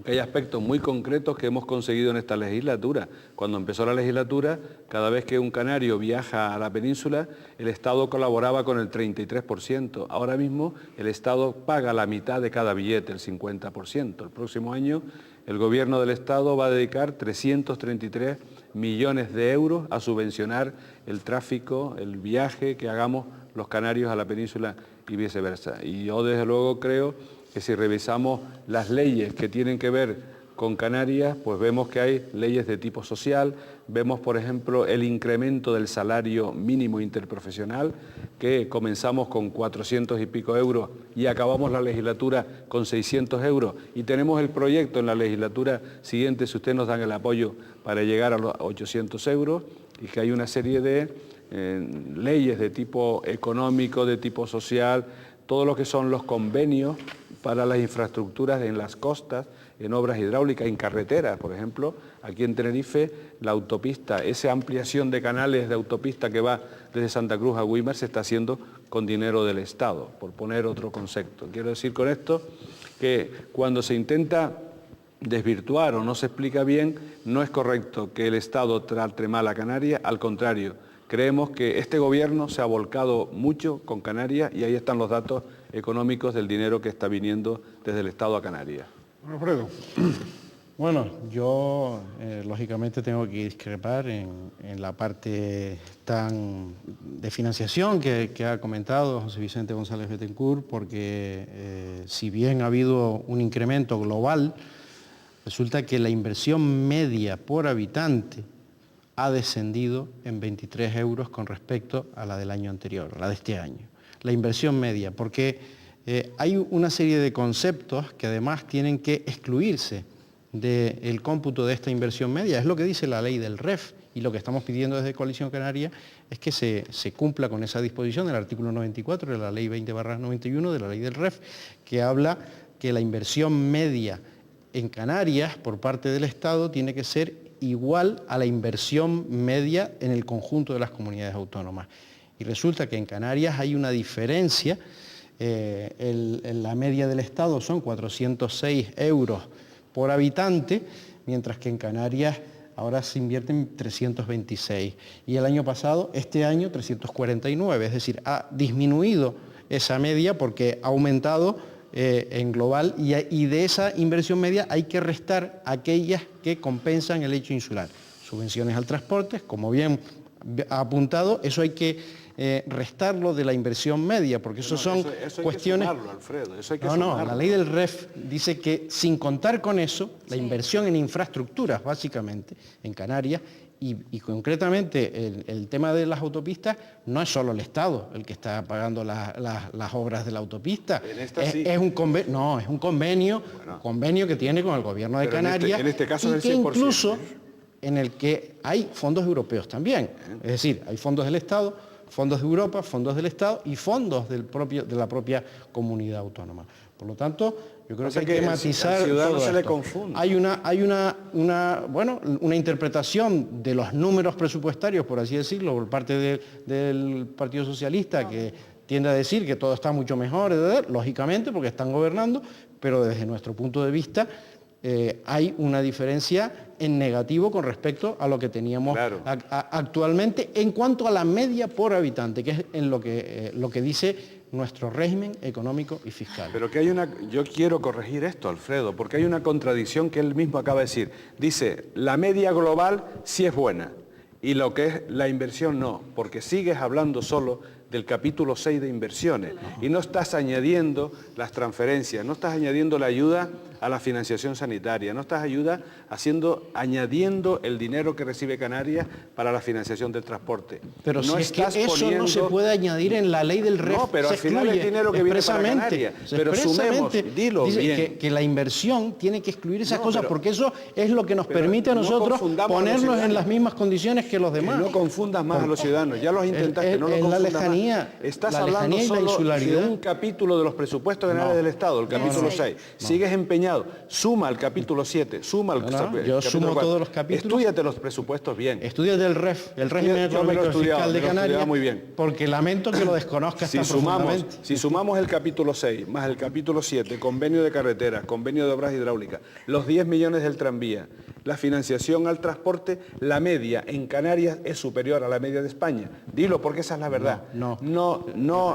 [SPEAKER 3] que hay aspectos muy concretos que hemos conseguido en esta legislatura. Cuando empezó la legislatura, cada vez que un canario viaja a la península, el Estado colaboraba con el 33%. Ahora mismo el Estado paga la mitad de cada billete, el 50%. El próximo año el Gobierno del Estado va a dedicar 333 millones de euros a subvencionar el tráfico, el viaje que hagamos los canarios a la península y viceversa. Y yo desde luego creo que si revisamos las leyes que tienen que ver con Canarias, pues vemos que hay leyes de tipo social, vemos por ejemplo el incremento del salario mínimo interprofesional, que comenzamos con 400 y pico euros y acabamos la legislatura con 600 euros y tenemos el proyecto en la legislatura siguiente, si ustedes nos dan el apoyo, para llegar a los 800 euros, y que hay una serie de leyes de tipo económico, de tipo social, todo lo que son los convenios para las infraestructuras en las costas, en obras hidráulicas, en carreteras, por ejemplo, aquí en Tenerife, la autopista, esa ampliación de canales de autopista que va desde Santa Cruz a Güímar se está haciendo con dinero del Estado, por poner otro concepto. Quiero decir con esto que cuando se intenta desvirtuar o no se explica bien, no es correcto que el Estado trate mal a Canarias, al contrario. Creemos que este gobierno se ha volcado mucho con Canarias y ahí están los datos económicos del dinero que está viniendo desde el Estado a Canarias.
[SPEAKER 1] Alfredo.
[SPEAKER 2] Bueno, yo lógicamente tengo que discrepar en la parte de financiación que ha comentado José Vicente González Bettencourt, porque si bien ha habido un incremento global, resulta que la inversión media por habitante ha descendido en 23 euros con respecto a la del año anterior, a la de este año. La inversión media, porque hay una serie de conceptos que además tienen que excluirse del cómputo de esta inversión media. Es lo que dice la ley del REF, y lo que estamos pidiendo desde Coalición Canaria es que se cumpla con esa disposición del artículo 94 de la ley 20/91 de la ley del REF, que habla que la inversión media en Canarias por parte del Estado tiene que ser igual a la inversión media en el conjunto de las comunidades autónomas. Y resulta que en Canarias hay una diferencia, la media del Estado son 406 euros por habitante, mientras que en Canarias ahora se invierten 326. Y el año pasado, este año, 349, es decir, ha disminuido esa media porque ha aumentado en global y de esa inversión media hay que restar aquellas que compensan el hecho insular. Subvenciones al transporte, como bien apuntado, eso hay que restarlo de la inversión media, porque eso son
[SPEAKER 3] eso
[SPEAKER 2] cuestiones...
[SPEAKER 3] hay que sumarlo, Alfredo, eso hay que
[SPEAKER 2] No,
[SPEAKER 3] sumarlo.
[SPEAKER 2] la ley del REF dice que sin contar con eso, la inversión en infraestructuras, básicamente, en Canarias, y concretamente el tema de las autopistas, no es solo el Estado el que está pagando las obras de la autopista.
[SPEAKER 3] En esta sí.
[SPEAKER 2] Es un convenio, no, es un convenio, convenio que tiene con el Gobierno de Canarias,
[SPEAKER 3] en este caso
[SPEAKER 2] y
[SPEAKER 3] del
[SPEAKER 2] que
[SPEAKER 3] 100%.
[SPEAKER 2] incluso en el que hay fondos europeos también. Es decir, hay fondos del Estado, fondos de Europa, fondos del Estado y fondos de la propia comunidad autónoma. Por lo tanto, yo creo que hay que matizar
[SPEAKER 3] al ciudadano
[SPEAKER 2] todo
[SPEAKER 3] se le
[SPEAKER 2] esto.
[SPEAKER 3] confunde.
[SPEAKER 2] Hay una interpretación de los números presupuestarios, por así decirlo, por parte del Partido Socialista, que tiende a decir que todo está mucho mejor, lógicamente, porque están gobernando, pero desde nuestro punto de vista hay una diferencia en negativo con respecto a lo que teníamos actualmente en cuanto a la media por habitante, que es en lo que dice nuestro régimen económico y fiscal.
[SPEAKER 3] Pero que yo quiero corregir esto, Alfredo, porque hay una contradicción que él mismo acaba de decir. Dice, la media global sí es buena y lo que es la inversión no, porque sigues hablando solo del capítulo 6 de inversiones y no estás añadiendo las transferencias, no estás añadiendo la ayuda a la financiación sanitaria, no estás añadiendo el dinero que recibe Canarias para la financiación del transporte.
[SPEAKER 2] Pero
[SPEAKER 3] no
[SPEAKER 2] si es que eso no se puede añadir en la ley del REF.
[SPEAKER 3] No, pero al final es dinero que viene para Canarias. Pero sumemos, dilo bien.
[SPEAKER 2] Que la inversión tiene que excluir esas cosas, porque eso es lo que nos permite a nosotros ponernos en las mismas condiciones que los demás.
[SPEAKER 3] No confundas más a los ciudadanos, ya los intentaste, no lo confundas
[SPEAKER 2] la lejanía,
[SPEAKER 3] más. Estás
[SPEAKER 2] la
[SPEAKER 3] hablando
[SPEAKER 2] lejanía y la
[SPEAKER 3] solo
[SPEAKER 2] insularidad.
[SPEAKER 3] de un capítulo de los presupuestos generales del Estado, el capítulo 6. Sigues empeñado. Suma el capítulo 7, suma el capítulo
[SPEAKER 2] yo sumo
[SPEAKER 3] 4.
[SPEAKER 2] todos los capítulos.
[SPEAKER 3] Estúdiate los presupuestos bien.
[SPEAKER 2] Estúdiate el REF, el régimen económico y fiscal de Canarias,
[SPEAKER 3] muy bien.
[SPEAKER 2] porque lamento que lo desconozcas tan profundamente.
[SPEAKER 3] Si sumamos el capítulo 6 más el capítulo 7, convenio de carreteras, convenio de obras hidráulicas, los 10 millones del tranvía, la financiación al transporte, la media en Canarias es superior a la media de España. Dilo, porque esa es la verdad. No.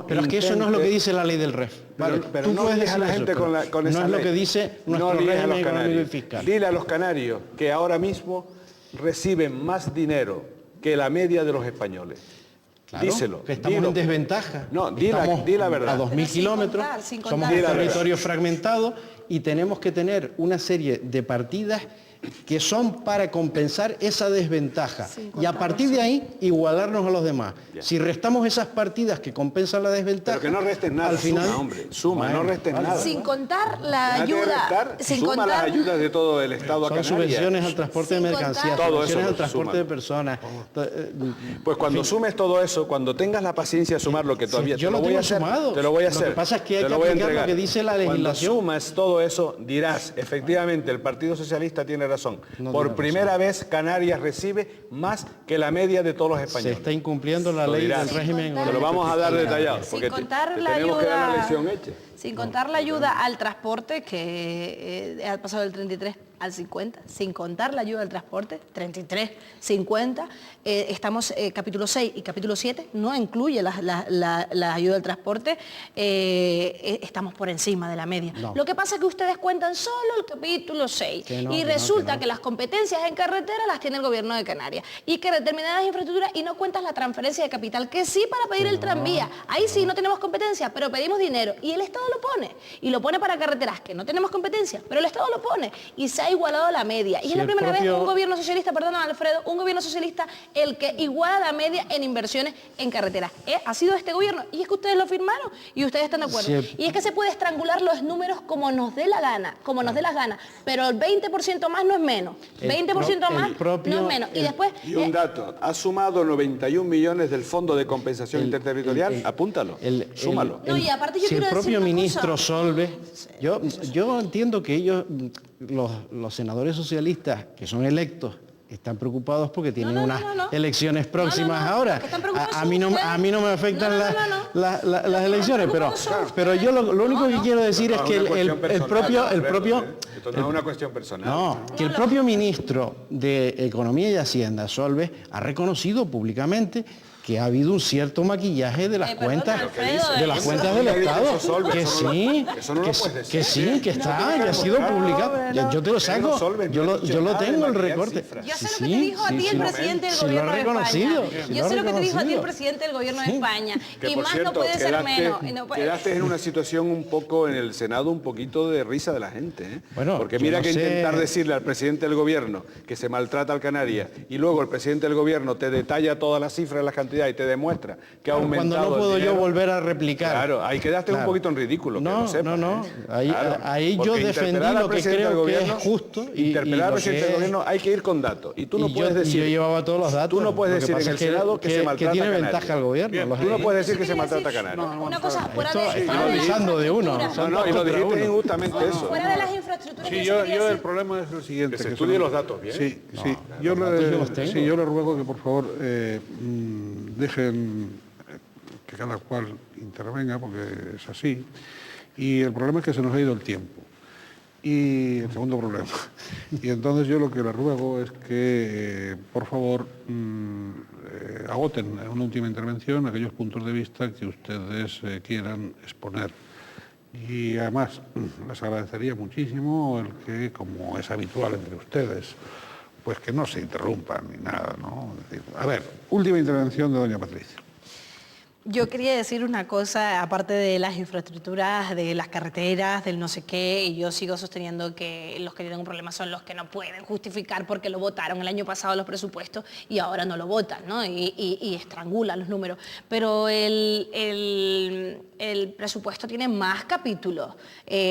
[SPEAKER 2] Pero es que eso no es lo que dice la ley del REF. Vale,
[SPEAKER 3] pero no digas a la gente con esa ley.
[SPEAKER 2] No es lo que dice nuestro régimen económico y fiscal.
[SPEAKER 3] Dile a los canarios que ahora mismo reciben más dinero que la media de los españoles.
[SPEAKER 2] Claro,
[SPEAKER 3] díselo.
[SPEAKER 2] Que estamos en desventaja.
[SPEAKER 3] No, di la verdad.
[SPEAKER 2] A 2.000 kilómetros, somos un territorio fragmentado y tenemos que tener una serie de partidas que son para compensar esa desventaja y a partir de ahí igualarnos a los demás. Si restamos esas partidas que compensan la desventaja...
[SPEAKER 3] Pero que no restes nada,
[SPEAKER 2] al final,
[SPEAKER 3] suma, hombre, suma, no restes nada.
[SPEAKER 4] Sin contar la ayuda...
[SPEAKER 3] Suma las ayudas de todo el Estado a Canarias.
[SPEAKER 2] Son subvenciones al transporte de mercancías, subvenciones al transporte de personas.
[SPEAKER 3] Pues cuando sumes todo eso, cuando tengas la paciencia de sumarlo, que todavía
[SPEAKER 2] yo lo tengo sumado.
[SPEAKER 3] te lo voy a hacer.
[SPEAKER 2] Lo que pasa es que hay que aplicar lo que dice la legislación.
[SPEAKER 3] Cuando sumas todo eso, dirás, efectivamente, el Partido Socialista tiene razón. Por primera vez Canarias recibe más que la media de todos los españoles.
[SPEAKER 2] Se está incumpliendo la ley del régimen.
[SPEAKER 3] Te lo vamos a dar detallado, porque tenemos que dar una lección hecha.
[SPEAKER 4] Sin contar la ayuda al transporte, que ha pasado del 33 al 50, sin contar la ayuda al transporte, 33, 50, estamos capítulo 6 y capítulo 7, no incluye la ayuda al transporte, estamos por encima de la media.
[SPEAKER 2] No.
[SPEAKER 4] Lo que pasa es que ustedes cuentan solo el capítulo 6 y resulta que las competencias en carretera las tiene el gobierno de Canarias y que determinadas infraestructuras y no cuentas la transferencia de capital, que sí para pedir el tranvía, ahí sí no tenemos competencia, pero pedimos dinero y el Estado lo pone, y lo pone para carreteras que no tenemos competencia, pero el Estado lo pone y se ha igualado la media. Y es la primera vez un gobierno socialista, perdón Alfredo, un gobierno socialista el que iguala la media en inversiones en carreteras. Ha sido este gobierno y es que ustedes lo firmaron y ustedes están de acuerdo. Y es que se puede estrangular los números como nos dé la gana, pero el 20% más no es menos, 20% más no es menos. Y después...
[SPEAKER 3] Y un dato, ha sumado 91 millones del Fondo de Compensación Interterritorial, apúntalo, súmalo.
[SPEAKER 4] No, y aparte yo
[SPEAKER 2] si el
[SPEAKER 4] quiero
[SPEAKER 2] propio
[SPEAKER 4] decir
[SPEAKER 2] ministro Solbes, yo entiendo que ellos, los senadores socialistas que son electos, están preocupados porque tienen unas elecciones próximas ahora. A mí no me afectan las elecciones, pero yo lo único que quiero decir es que el propio...
[SPEAKER 3] Esto no es una cuestión personal.
[SPEAKER 2] No, que el propio ministro de Economía y Hacienda, Solbes, ha reconocido públicamente que ha habido un cierto maquillaje de las cuentas del Estado. Que sí, que sí, que está, que ha sido publicado. Yo te lo saco, yo lo tengo el recorte.
[SPEAKER 4] Yo sé lo que te dijo a ti el presidente del gobierno de España. Yo sé lo que te dijo a ti el presidente del gobierno de España.
[SPEAKER 3] Que,
[SPEAKER 4] y
[SPEAKER 3] por
[SPEAKER 4] más
[SPEAKER 3] cierto,
[SPEAKER 4] no puede ser menos.
[SPEAKER 3] Quedaste en una situación un poco en el Senado, un poquito de risa de la gente, ¿eh?
[SPEAKER 2] Bueno,
[SPEAKER 3] porque mira
[SPEAKER 2] no
[SPEAKER 3] que
[SPEAKER 2] sé.
[SPEAKER 3] intentar decirle al presidente del gobierno que se maltrata al Canarias y luego el presidente del gobierno te detalla todas las cifras, las cantidades y te demuestra que ha aumentado.
[SPEAKER 2] Cuando no puedo
[SPEAKER 3] el
[SPEAKER 2] yo
[SPEAKER 3] dinero.
[SPEAKER 2] volver a replicar.
[SPEAKER 3] Claro, ahí quedaste un poquito en ridículo.
[SPEAKER 2] No,
[SPEAKER 3] que lo sepas,
[SPEAKER 2] no.
[SPEAKER 3] ¿eh?
[SPEAKER 2] Ahí yo
[SPEAKER 3] Porque
[SPEAKER 2] defendí
[SPEAKER 3] interpelar al
[SPEAKER 2] lo que
[SPEAKER 3] presidente del
[SPEAKER 2] creo que es
[SPEAKER 3] gobierno,
[SPEAKER 2] justo.
[SPEAKER 3] Interpelar al presidente del gobierno hay que ir con datos. Y tú no puedes decir.
[SPEAKER 2] Yo llevaba todos los datos.
[SPEAKER 3] Tú no puedes decir en el Senado que se maltrata a
[SPEAKER 2] tiene
[SPEAKER 3] Canarias.
[SPEAKER 2] ventaja al gobierno.
[SPEAKER 3] Tú no puedes decir que se maltrata a Canarias.
[SPEAKER 4] Una cosa, fuera
[SPEAKER 2] avisando de uno.
[SPEAKER 3] No, y lo dijiste injustamente eso.
[SPEAKER 4] Fuera de las infraestructuras.
[SPEAKER 1] Sí, yo el problema es el siguiente.
[SPEAKER 3] Que se estudien los datos bien.
[SPEAKER 1] Sí. Yo le ruego que por favor dejen que cada cual intervenga, porque es así. Y el problema es que se nos ha ido el tiempo. Y el segundo problema. Y entonces yo lo que le ruego es que, por favor, agoten en una última intervención aquellos puntos de vista que ustedes quieran exponer. Y además, les agradecería muchísimo el que, como es habitual entre ustedes, pues que no se interrumpan ni nada, ¿no? Es decir, a ver, última intervención de doña Patricia.
[SPEAKER 4] Yo quería decir una cosa, aparte de las infraestructuras, de las carreteras, del no sé qué, y yo sigo sosteniendo que los que tienen un problema son los que no pueden justificar porque lo votaron el año pasado los presupuestos y ahora no lo votan, ¿no? Y estrangulan los números. Pero el presupuesto tiene más capítulos,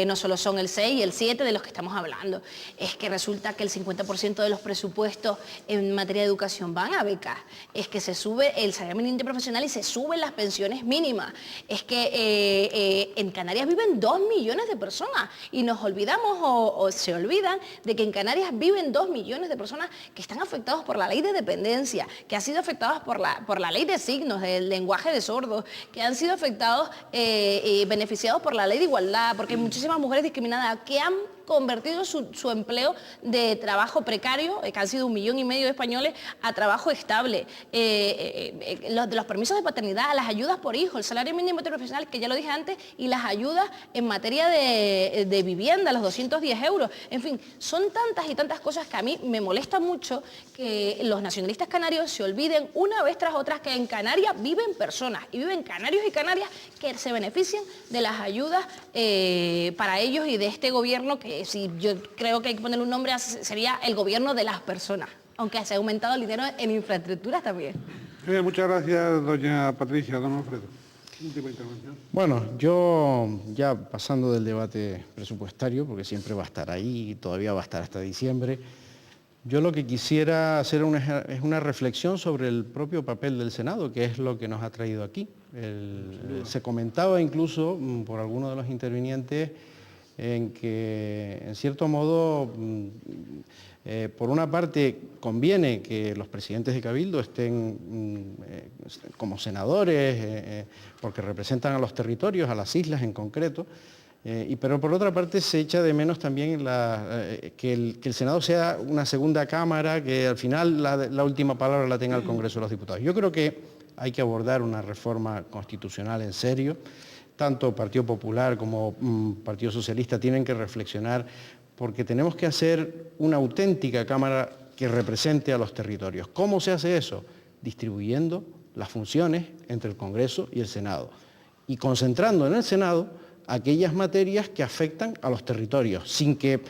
[SPEAKER 4] no solo son el 6 y el 7 de los que estamos hablando. Es que resulta que el 50% de los presupuestos en materia de educación van a becas. Es que se sube el salario mínimo interprofesional y se suben las pensiones mínimas. Es que en Canarias viven 2 millones de personas y nos olvidamos o se olvidan de que en Canarias viven 2 millones de personas que están afectados por la ley de dependencia, que han sido afectados por la ley de signos, del lenguaje de sordos, que han sido afectados y beneficiados por la ley de igualdad, porque hay muchísimas mujeres discriminadas que han convertido su empleo de trabajo precario, que han sido 1,5 millones de españoles, a trabajo estable. Los permisos de paternidad, las ayudas por hijo, el salario mínimo interprofesional, que ya lo dije antes, y las ayudas en materia de vivienda, los 210 euros. En fin, son tantas y tantas cosas que a mí me molesta mucho que los nacionalistas canarios se olviden una vez tras otra que en Canarias viven personas, y viven canarios y canarias que se benefician de las ayudas para ellos y de este gobierno que, si yo creo que hay que ponerle un nombre, sería el gobierno de las personas, aunque se ha aumentado el dinero en infraestructuras también.
[SPEAKER 1] Bien, muchas gracias, doña Patricia. Don Alfredo, última intervención.
[SPEAKER 2] Bueno, yo ya pasando del debate presupuestario, porque siempre va a estar ahí y todavía va a estar hasta diciembre, yo lo que quisiera hacer es una reflexión sobre el propio papel del Senado, que es lo que nos ha traído aquí. Se comentaba incluso por algunos de los intervinientes en que, en cierto modo, por una parte conviene que los presidentes de Cabildo estén como senadores, porque representan a los territorios, a las islas en concreto, pero por otra parte se echa de menos también que el Senado sea una segunda cámara, que al final la última palabra la tenga el Congreso de los Diputados. Yo creo que hay que abordar una reforma constitucional en serio. Tanto Partido Popular como Partido Socialista tienen que reflexionar, porque tenemos que hacer una auténtica Cámara que represente a los territorios. ¿Cómo se hace eso? Distribuyendo las funciones entre el Congreso y el Senado y concentrando en el Senado aquellas materias que afectan a los territorios, sin que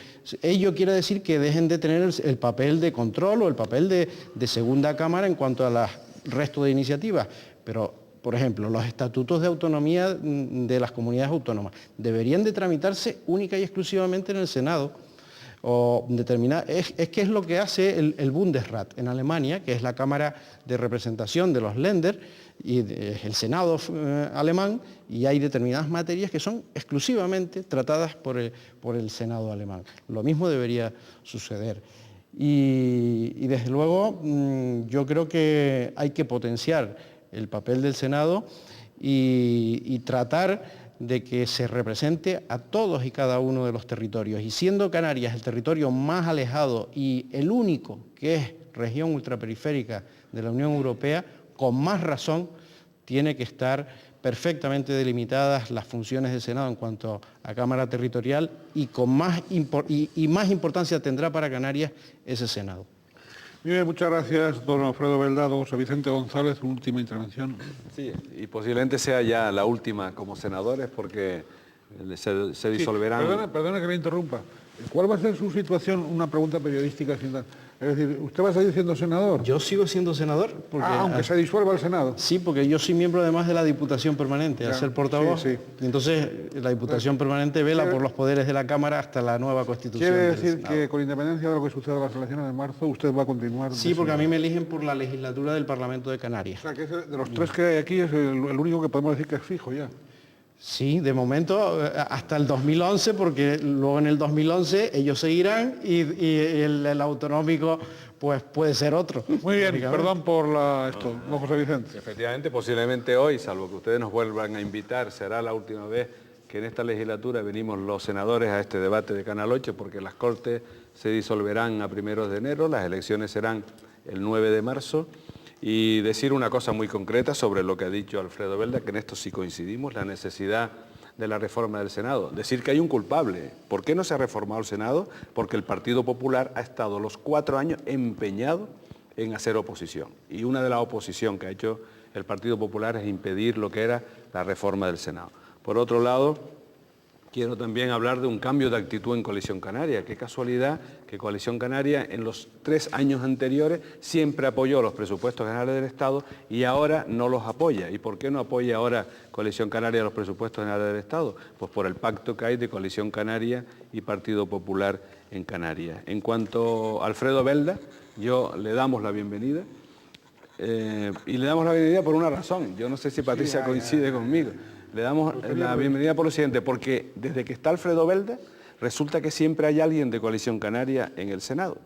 [SPEAKER 2] ello quiera decir que dejen de tener el papel de control o el papel de segunda Cámara en cuanto al resto de iniciativas, pero por ejemplo, los estatutos de autonomía de las comunidades autónomas deberían de tramitarse única y exclusivamente en el Senado. Es que es lo que hace el Bundesrat en Alemania, que es la Cámara de Representación de los Länder, y el Senado alemán, y hay determinadas materias que son exclusivamente tratadas por el Senado alemán. Lo mismo debería suceder. Y desde luego yo creo que hay que potenciar el papel del Senado y tratar de que se represente a todos y cada uno de los territorios. Y siendo Canarias el territorio más alejado y el único que es región ultraperiférica de la Unión Europea, con más razón tiene que estar perfectamente delimitadas las funciones del Senado en cuanto a Cámara Territorial y más importancia tendrá para Canarias ese Senado.
[SPEAKER 1] Muy bien, muchas gracias, don Alfredo Belda. Don José Vicente González, última intervención.
[SPEAKER 3] Sí, y posiblemente sea ya la última como senadores porque se disolverán.
[SPEAKER 1] Sí, perdona que le interrumpa. ¿Cuál va a ser su situación? Una pregunta periodística. Es decir, ¿usted va a seguir siendo senador?
[SPEAKER 2] Yo sigo siendo senador. Porque,
[SPEAKER 1] aunque se disuelva el Senado.
[SPEAKER 2] Sí, porque yo soy miembro además de la Diputación Permanente, al ser portavoz.
[SPEAKER 1] Sí.
[SPEAKER 2] Y entonces la Diputación Permanente vela por los poderes de la Cámara hasta la nueva Constitución.
[SPEAKER 1] ¿Quiere decir que con independencia de lo que suceda en las elecciones de marzo, usted va a continuar?
[SPEAKER 2] Sí, porque a mí me eligen por la legislatura del Parlamento de Canarias.
[SPEAKER 1] O sea, que de los tres que hay aquí es el único que podemos decir que es fijo ya.
[SPEAKER 2] Sí, de momento hasta el 2011, porque luego en el 2011 ellos seguirán y el autonómico pues puede ser otro.
[SPEAKER 1] Muy bien, perdón por esto, don José Vicente.
[SPEAKER 3] Efectivamente, posiblemente hoy, salvo que ustedes nos vuelvan a invitar, será la última vez que en esta legislatura venimos los senadores a este debate de Canal 8, porque las Cortes se disolverán a 1 de enero, las elecciones serán el 9 de marzo. Y decir una cosa muy concreta sobre lo que ha dicho Alfredo Belda, que en esto sí coincidimos, la necesidad de la reforma del Senado. Decir que hay un culpable. ¿Por qué no se ha reformado el Senado? Porque el Partido Popular ha estado los 4 años empeñado en hacer oposición. Y una de las oposiciones que ha hecho el Partido Popular es impedir lo que era la reforma del Senado. Por otro lado, quiero también hablar de un cambio de actitud en Coalición Canaria. Qué casualidad que Coalición Canaria en los 3 años anteriores siempre apoyó los presupuestos generales del Estado y ahora no los apoya. ¿Y por qué no apoya ahora Coalición Canaria los presupuestos generales del Estado? Pues por el pacto que hay de Coalición Canaria y Partido Popular en Canarias. En cuanto a Alfredo Belda, le damos la bienvenida. Y le damos la bienvenida por una razón. Yo no sé si Patricia coincide conmigo. Le damos la bienvenida por lo siguiente, porque desde que está Alfredo Belda, resulta que siempre hay alguien de Coalición Canaria en el Senado.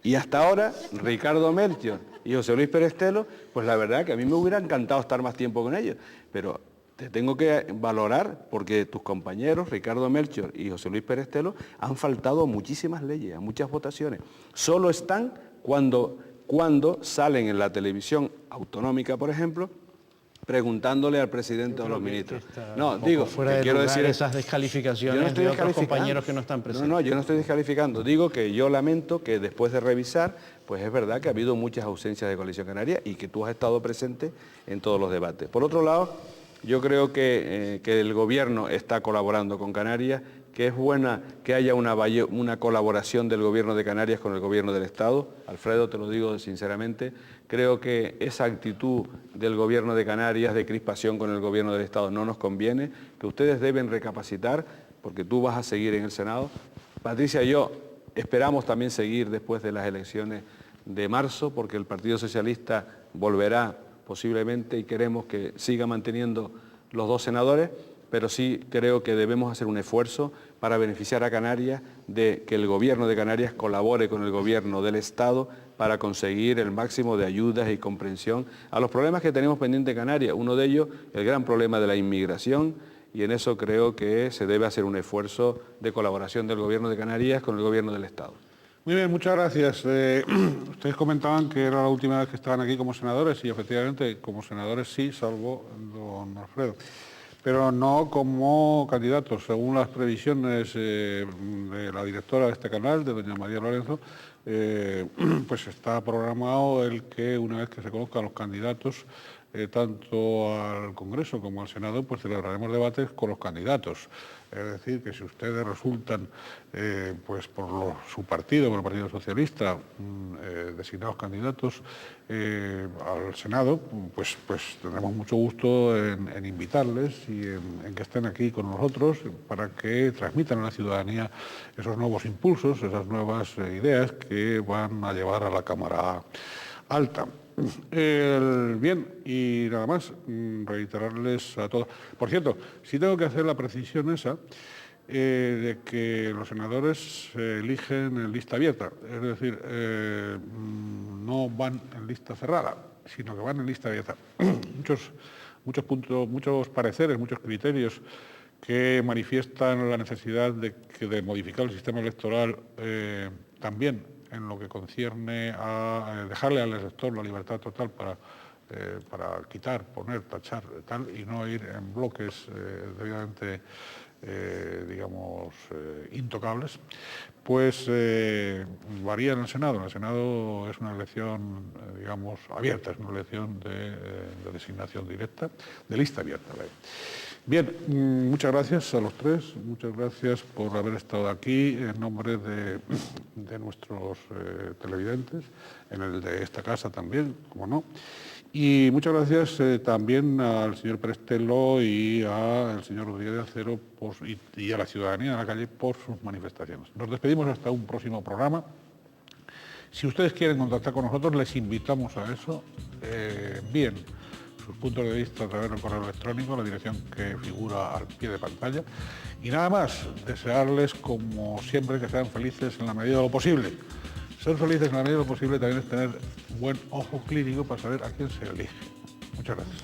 [SPEAKER 3] Y hasta ahora, Ricardo Melchior y José Luis Perestelo, pues la verdad que a mí me hubiera encantado estar más tiempo con ellos, pero te tengo que valorar porque tus compañeros, Ricardo Melchior y José Luis Perestelo, han faltado a muchísimas leyes, a muchas votaciones. Solo están cuando salen en la televisión autonómica, por ejemplo, preguntándole al presidente o a los ministros.
[SPEAKER 2] No, digo, fuera de quiero decir esas descalificaciones de otros compañeros que no están presentes.
[SPEAKER 3] No, yo no estoy descalificando. Digo que yo lamento que después de revisar, pues es verdad que ha habido muchas ausencias de Coalición Canaria y que tú has estado presente en todos los debates. Por otro lado, yo creo que el gobierno está colaborando con Canarias, que es buena que haya una colaboración del gobierno de Canarias con el gobierno del Estado. Alfredo, te lo digo sinceramente, creo que esa actitud del gobierno de Canarias de crispación con el gobierno del Estado no nos conviene, que ustedes deben recapacitar, porque tú vas a seguir en el Senado. Patricia y yo esperamos también seguir después de las elecciones de marzo, porque el Partido Socialista volverá posiblemente y queremos que siga manteniendo los 2 senadores, pero sí creo que debemos hacer un esfuerzo para beneficiar a Canarias de que el gobierno de Canarias colabore con el gobierno del Estado para conseguir el máximo de ayudas y comprensión a los problemas que tenemos pendientes en Canarias. Uno de ellos, el gran problema de la inmigración, y en eso creo que se debe hacer un esfuerzo de colaboración del gobierno de Canarias con el gobierno del Estado.
[SPEAKER 1] Muy bien, muchas gracias. Ustedes comentaban que era la última vez que estaban aquí como senadores y efectivamente como senadores sí, salvo don Alfredo, pero no como candidatos. Según las previsiones de la directora de este canal, de doña María Lorenzo, pues está programado el que una vez que se conozcan los candidatos, tanto al Congreso como al Senado, pues celebraremos debates con los candidatos. Es decir, que si ustedes resultan, pues por su partido, por el Partido Socialista, designados candidatos al Senado, pues tendremos mucho gusto en invitarles y en que estén aquí con nosotros para que transmitan a la ciudadanía esos nuevos impulsos, esas nuevas ideas que van a llevar a la Cámara Alta. Bien, y nada más, reiterarles a todos. Por cierto, sí tengo que hacer la precisión esa de que los senadores se eligen en lista abierta, es decir, no van en lista cerrada, sino que van en lista abierta. Muchos puntos, muchos pareceres, muchos criterios que manifiestan la necesidad de modificar el sistema electoral también en lo que concierne a dejarle al elector la libertad total para para quitar, poner, tachar, tal, y no ir en bloques debidamente, digamos, intocables, pues varía en el Senado. En el Senado es una elección, digamos, abierta, es una elección de designación directa, de lista abierta. Bien, muchas gracias a los tres, muchas gracias por haber estado aquí en nombre de nuestros televidentes, en el de esta casa también, como no. Y muchas gracias también al señor Prestelo y al señor Rodríguez de Acero y a la ciudadanía de la calle por sus manifestaciones. Nos despedimos hasta un próximo programa. Si ustedes quieren contactar con nosotros, les invitamos a eso. Bien, sus puntos de vista a través del correo electrónico, la dirección que figura al pie de pantalla. Y nada más, desearles, como siempre, que sean felices en la medida de lo posible. Ser felices en la medida de lo posible también es tener buen ojo clínico para saber a quién se elige. Muchas gracias.